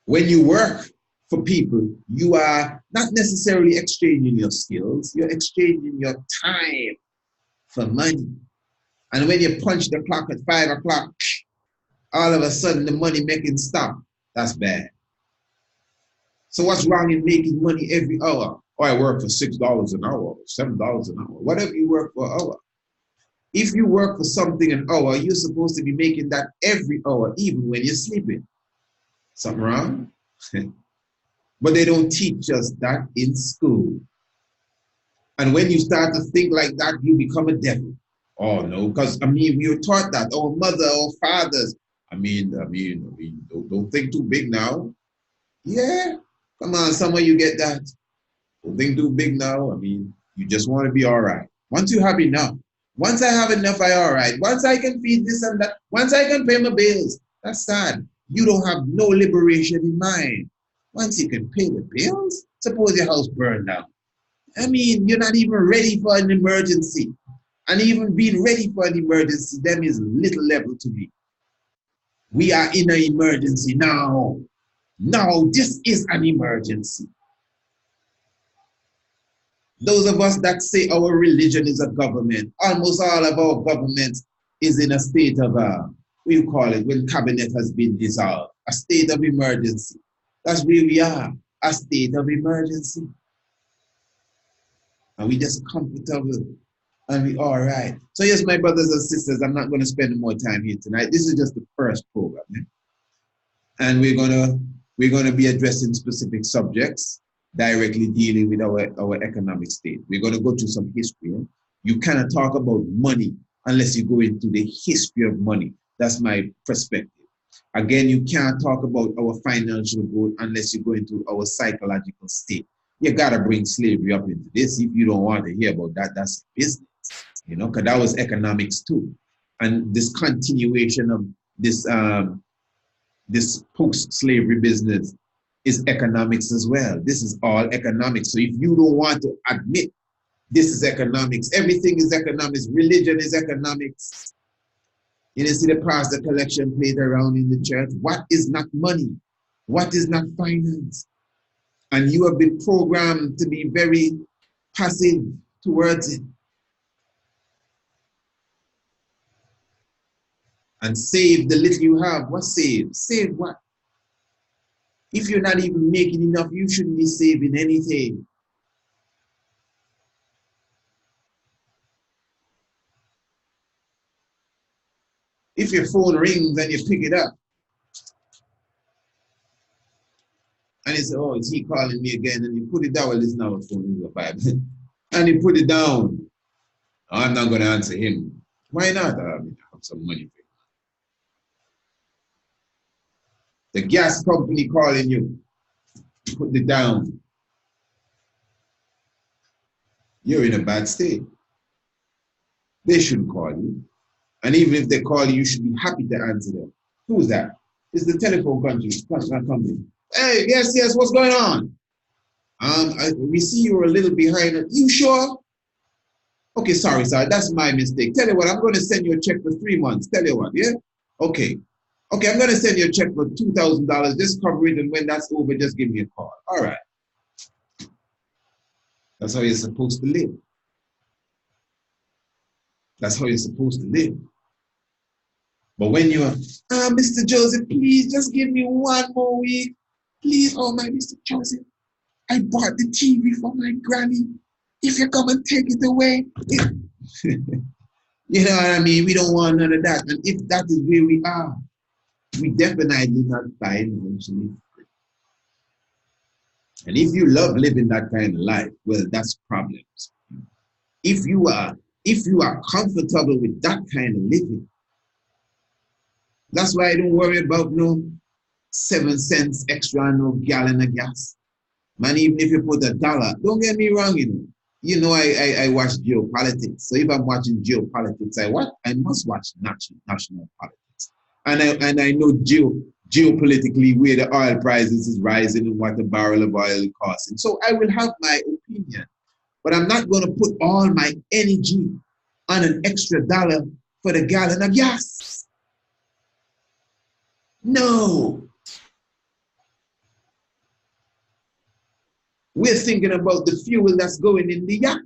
when you work for people, you are not necessarily exchanging your skills, you're exchanging your time for money. And when you punch the clock at 5 o'clock, all of a sudden the money making stop. That's bad. So what's wrong in making money every hour? Oh, I work for $6 an hour, $7 an hour, whatever you work for an hour. If you work for something an hour, you're supposed to be making that every hour, even when you're sleeping. Something wrong? But they don't teach us that in school. And when you start to think like that, you become a devil. Oh no, because I mean, we were taught that. Our mother, our fathers. I mean, don't think too big now. Yeah, come on, some of you get that. Don't think too big now. I mean, you just want to be all right. Once you have enough, once I have enough, I all right. Once I can feed this and that, once I can pay my bills, that's sad. You don't have no liberation in mind. Once you can pay the bills, suppose your house burned down. I mean, you're not even ready for an emergency. And even being ready for an emergency, them is little level to me. We are in an emergency now. Now, this is an emergency. Those of us that say our religion is a government, almost all of our governments is in a state of, what do you call it, when cabinet has been dissolved, a state of emergency. That's where we are, a state of emergency. And we just comfortable. And we all right. So yes, my brothers and sisters, I'm not going to spend more time here tonight. This is just the first program, and we're gonna be addressing specific subjects directly dealing with our economic state. We're gonna go through some history. You cannot talk about money unless you go into the history of money. That's my perspective. Again, you can't talk about our financial growth unless you go into our psychological state. You gotta bring slavery up into this. If you don't want to hear about that, that's business, because that was economics too. And this continuation of this post-slavery business is economics as well. This is all economics. So if you don't want to admit this is economics, everything is economics, religion is economics. You see the pastor collection plate around in the church. What is not money? What is not finance? And you have been programmed to be very passive towards it. And save the little you have. What save? Save what? If you're not even making enough, you shouldn't be saving anything. If your phone rings and you pick it up, and you say, oh, is he calling me again? And you put it down. Well, it's not a phone, it's a Bible. And you put it down. Oh, I'm not going to answer him. Why not? I have some money for you. The gas company calling you. Put it down. You're in a bad state. They shouldn't call you. And even if they call you, you should be happy to answer them. Who's that? It's the telephone company. Hey, yes, what's going on? We see you're a little behind. You sure? Okay, sorry, that's my mistake. Tell you what, I'm going to send you a check for 3 months. Tell you what, yeah? Okay, I'm going to send you a check for $2,000. Just cover it, and when that's over, just give me a call. All right. That's how you're supposed to live. That's how you're supposed to live. But when you're, Mr. Joseph, please just give me 1 more week. Please, oh my Mr. Joseph, I bought the TV for my granny. If you come and take it away. You know what I mean? We don't want none of that. And if that is where we are, we definitely not financially free. And if you love living that kind of life, well, that's problems. If you are comfortable with that kind of living, that's why I don't worry about no 7 cents extra on no gallon of gas. Man, even if you put $1, don't get me wrong, I watch geopolitics. So if I'm watching geopolitics, I must watch national politics. And I know geopolitically where the oil prices is rising and what a barrel of oil is costing. So I will have my opinion. But I'm not going to put all my energy on an extra $1 for the gallon of gas. No. We're thinking about the fuel that's going in the yacht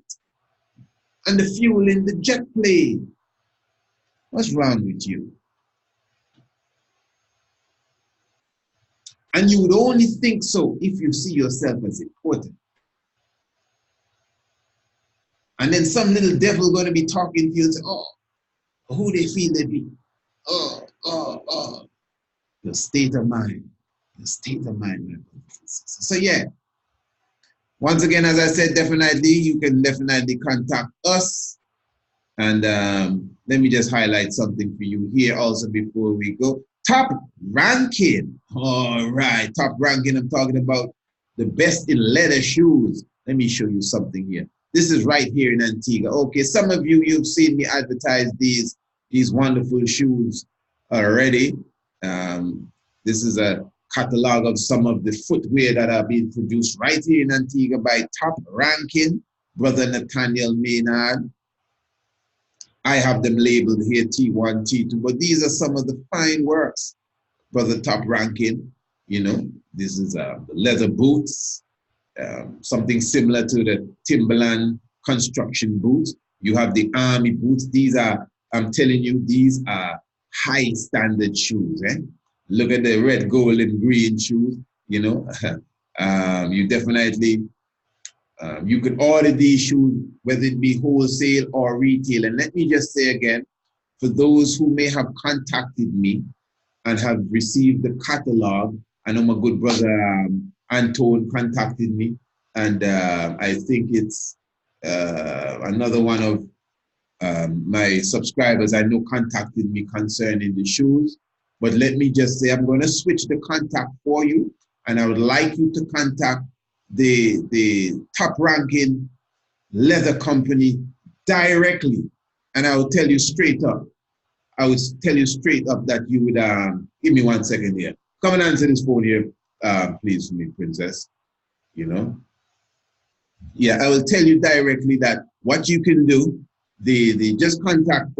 and the fuel in the jet plane. What's wrong with you? And you would only think so if you see yourself as important. And then some little devil going to be talking to you and say, oh, who they feel they be? Oh. Your state of mind. Your state of mind, my brothers and sisters. So yeah. Once again, as I said, definitely, you can definitely contact us. And let me just highlight something for you here also before we go. Top ranking. All right, top ranking. I'm talking about the best in leather shoes. Let me show you something here. This is right here in Antigua. Okay, some of you've seen me advertise these wonderful shoes already. This is a catalog of some of the footwear that are being produced right here in Antigua by Top Ranking, Brother Nathaniel Maynard. I have them labeled here T1, T2, but these are some of the fine works, Brother Top Ranking. This is the leather boots, something similar to the Timberland construction boots. You have the army boots. These are, I'm telling you, these are high standard shoes. Look at the red, gold, and green shoes. You definitely You could order these shoes, whether it be wholesale or retail. And let me just say again, for those who may have contacted me and have received the catalog, I know my good brother Anton contacted me, and I think it's another one of my subscribers I know contacted me concerning the shoes. But let me just say, I'm going to switch the contact for you, and I would like you to contact the top ranking leather company directly. And I will tell you straight up, I would tell you straight up that you would, give me 1 second here. Come and answer this phone here, please, for me, princess, you know. Yeah, I will tell you directly that what you can do, the just contact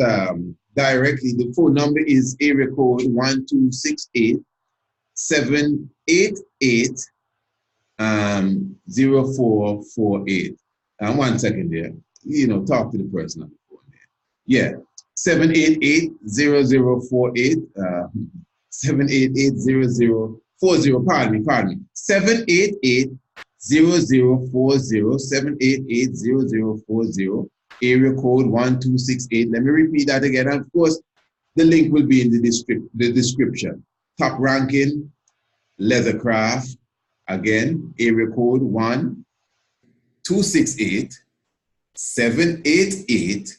directly. The phone number is area code 1268 788 0448. 1 second there. You know, talk to the person on the phone there. Yeah, 788-0048. 788-0040. Pardon me. 788 0040, 788-0040, area code 1268. Let me repeat that again. And of course, the link will be in the description. Top ranking leathercraft. Again, area code 1268 788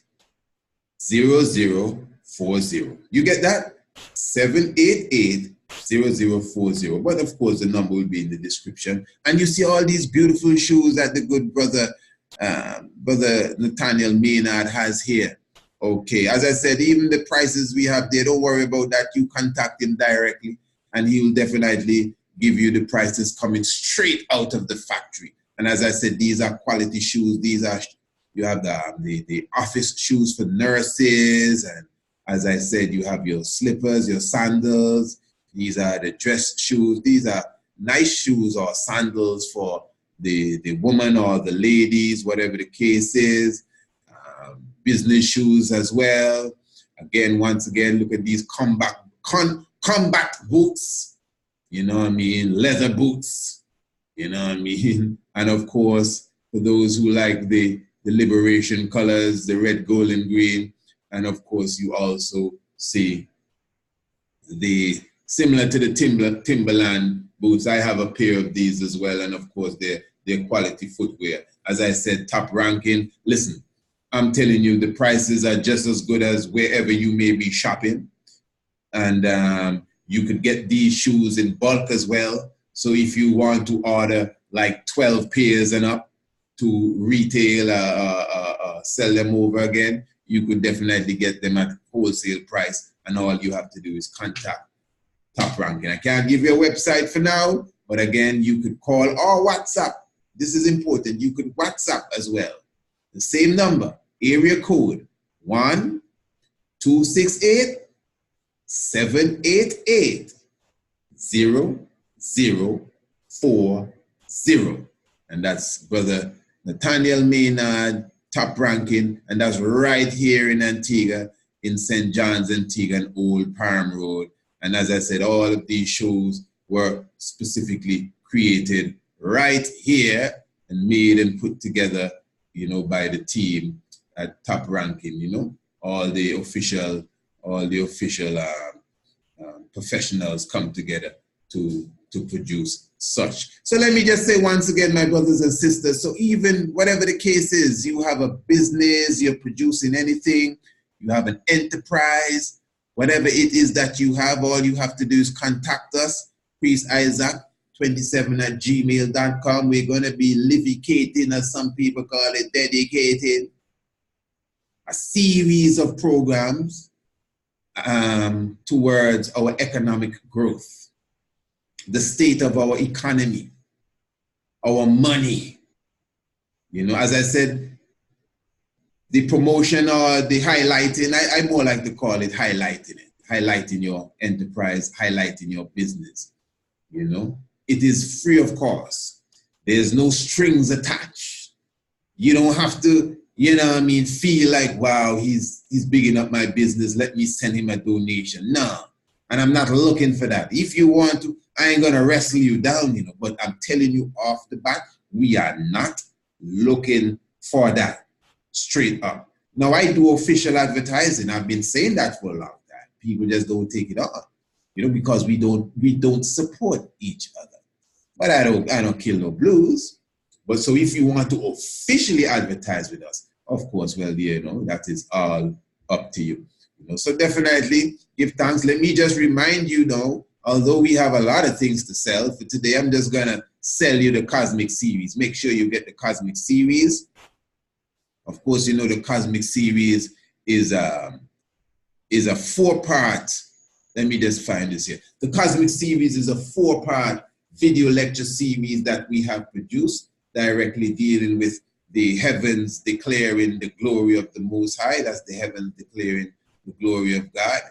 0040. You get that? 788-0040. But of course, the number will be in the description. And you see all these beautiful shoes that the good brother, brother Nathaniel Maynard has here. Okay, as I said, even the prices we have there, don't worry about that. You contact him directly, and he will definitely give you the prices coming straight out of the factory. And as I said, these are quality shoes. These are, you have the office shoes for nurses, and as I said, you have your slippers, your sandals. These are the dress shoes. These are nice shoes or sandals for the woman or the ladies, whatever the case is. Business shoes as well. Again, once again, look at these combat boots. You know what I mean? Leather boots. You know what I mean? And of course, for those who like the liberation colors, the red, gold, and green. And of course, you also see the similar to the Timberland boots. I have a pair of these as well, and of course, they're quality footwear. As I said, top ranking. Listen, I'm telling you, the prices are just as good as wherever you may be shopping, and you could get these shoes in bulk as well. So if you want to order like 12 pairs and up to retail, sell them over again, you could definitely get them at wholesale price, and all you have to do is contact Top Ranking. I can't give you a website for now, but again, you could call or WhatsApp. This is important. You could WhatsApp as well. The same number, area code 1268 788 0040. And that's Brother Nathaniel Maynard, Top Ranking, and that's right here in Antigua, in St. John's, Antigua, and Old Palm Road. And as I said, all of these shows were specifically created right here and made and put together, you know, by the team at Top Ranking, you know, all the official professionals come together to produce such. So let me just say once again, my brothers and sisters, so even whatever the case is, you have a business, you're producing anything, you have an enterprise, whatever it is that you have, all you have to do is contact us, priestisaac27@gmail.com. We're going to be livicating, as some people call it, dedicating a series of programs towards our economic growth, the state of our economy, our money. You know, as I said, the promotion or the highlighting, I more like to call it highlighting your enterprise, highlighting your business. You know, it is free of cost. There's no strings attached. You don't have to, you know what I mean, feel like, wow, he's bigging up my business, let me send him a donation. No, and I'm not looking for that. If you want to, I ain't gonna wrestle you down, you know, but I'm telling you off the bat, we are not looking for that straight up. Now, I do official advertising. I've been saying that for a long time. People just don't take it on, because we don't support each other. But I don't kill no blues. But so if you want to officially advertise with us, of course, well, that is all up to you. So definitely give thanks. Let me just remind you, although we have a lot of things to sell, for today I'm just gonna sell you the Cosmic Series. Make sure you get the Cosmic Series. Of course, the Cosmic Series is a 4-part. Let me just find this here. The Cosmic Series is a 4-part video lecture series that we have produced, directly dealing with the heavens declaring the glory of the Most High. That's the heavens declaring the glory of God.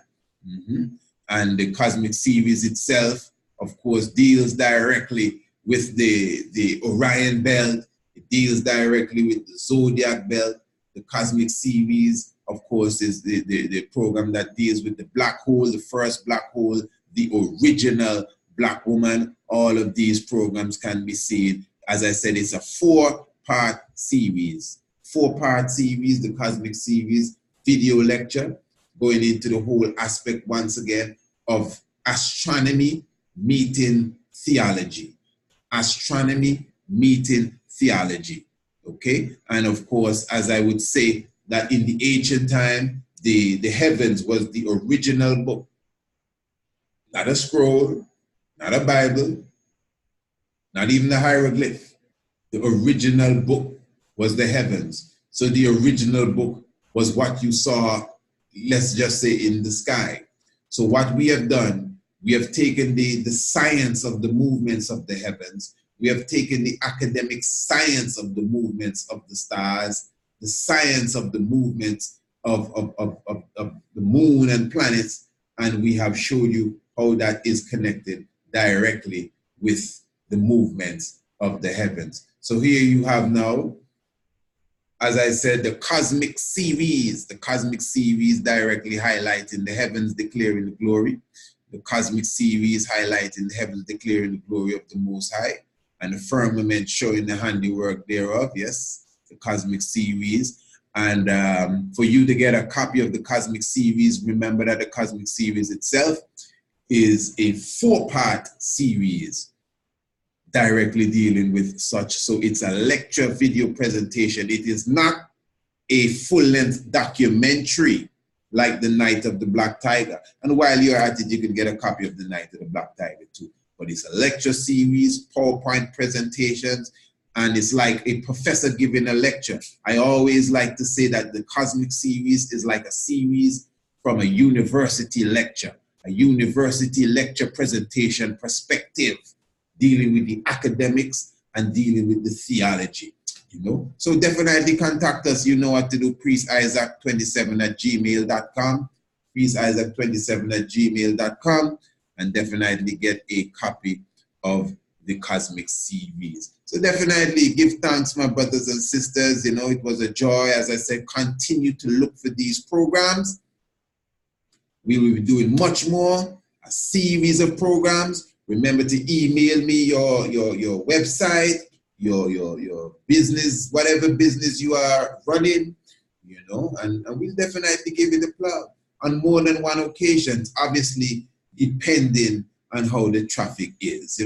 And the Cosmic Series itself, of course, deals directly with the Orion Belt. It deals directly with the Zodiac Belt. The Cosmic Series, of course, is the program that deals with the black hole, the first black hole, the original black woman. All of these programs can be seen. As I said, it's a 4-part series. 4-part series, the Cosmic Series, video lecture, going into the whole aspect, once again, of astronomy meeting theology. Astronomy meeting theology. Okay? And of course, as I would say, that in the ancient time, the heavens was the original book. Not a scroll, not a Bible, not even a hieroglyph. The original book was the heavens. So the original book was what you saw, let's just say, in the sky. So what we have done, we have taken the science of the movements of the heavens. We have taken the academic science of the movements of the stars, the science of the movements of the moon and planets, and we have showed you how that is connected directly with the movements of the heavens. So here you have now, as I said, the Cosmic Series directly highlighting the heavens declaring the glory, the Cosmic Series highlighting the heavens declaring the glory of the Most High, and the firmament showing the handiwork thereof, yes, the Cosmic Series. And for you to get a copy of the Cosmic Series, remember that the Cosmic Series itself is a 4-part series directly dealing with such. So it's a lecture video presentation. It is not a full-length documentary like The Night of the Black Tiger. And while you're at it, you can get a copy of The Night of the Black Tiger too. But it's a lecture series, PowerPoint presentations, and it's like a professor giving a lecture. I always like to say that the Cosmic Series is like a series from a university lecture presentation perspective, dealing with the academics and dealing with the theology, So definitely contact us. You know what to do, priestisaac27@gmail.com, priestisaac27@gmail.com, and definitely get a copy of the Cosmic Series. So definitely give thanks, my brothers and sisters. It was a joy. As I said, continue to look for these programs. We will be doing much more, a series of programs. Remember to email me your website, your business, whatever business you are running, and we'll definitely give you the plug on more than one occasion, obviously depending on how the traffic is,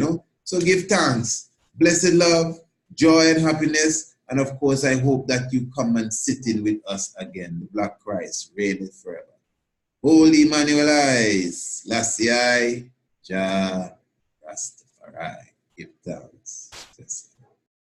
So give thanks, blessed love, joy and happiness, and of course I hope that you come and sit in with us again. The Black Christ reigneth forever. Holy Emmanuel eyes, Lassie, Jah, Rastafari, give thanks.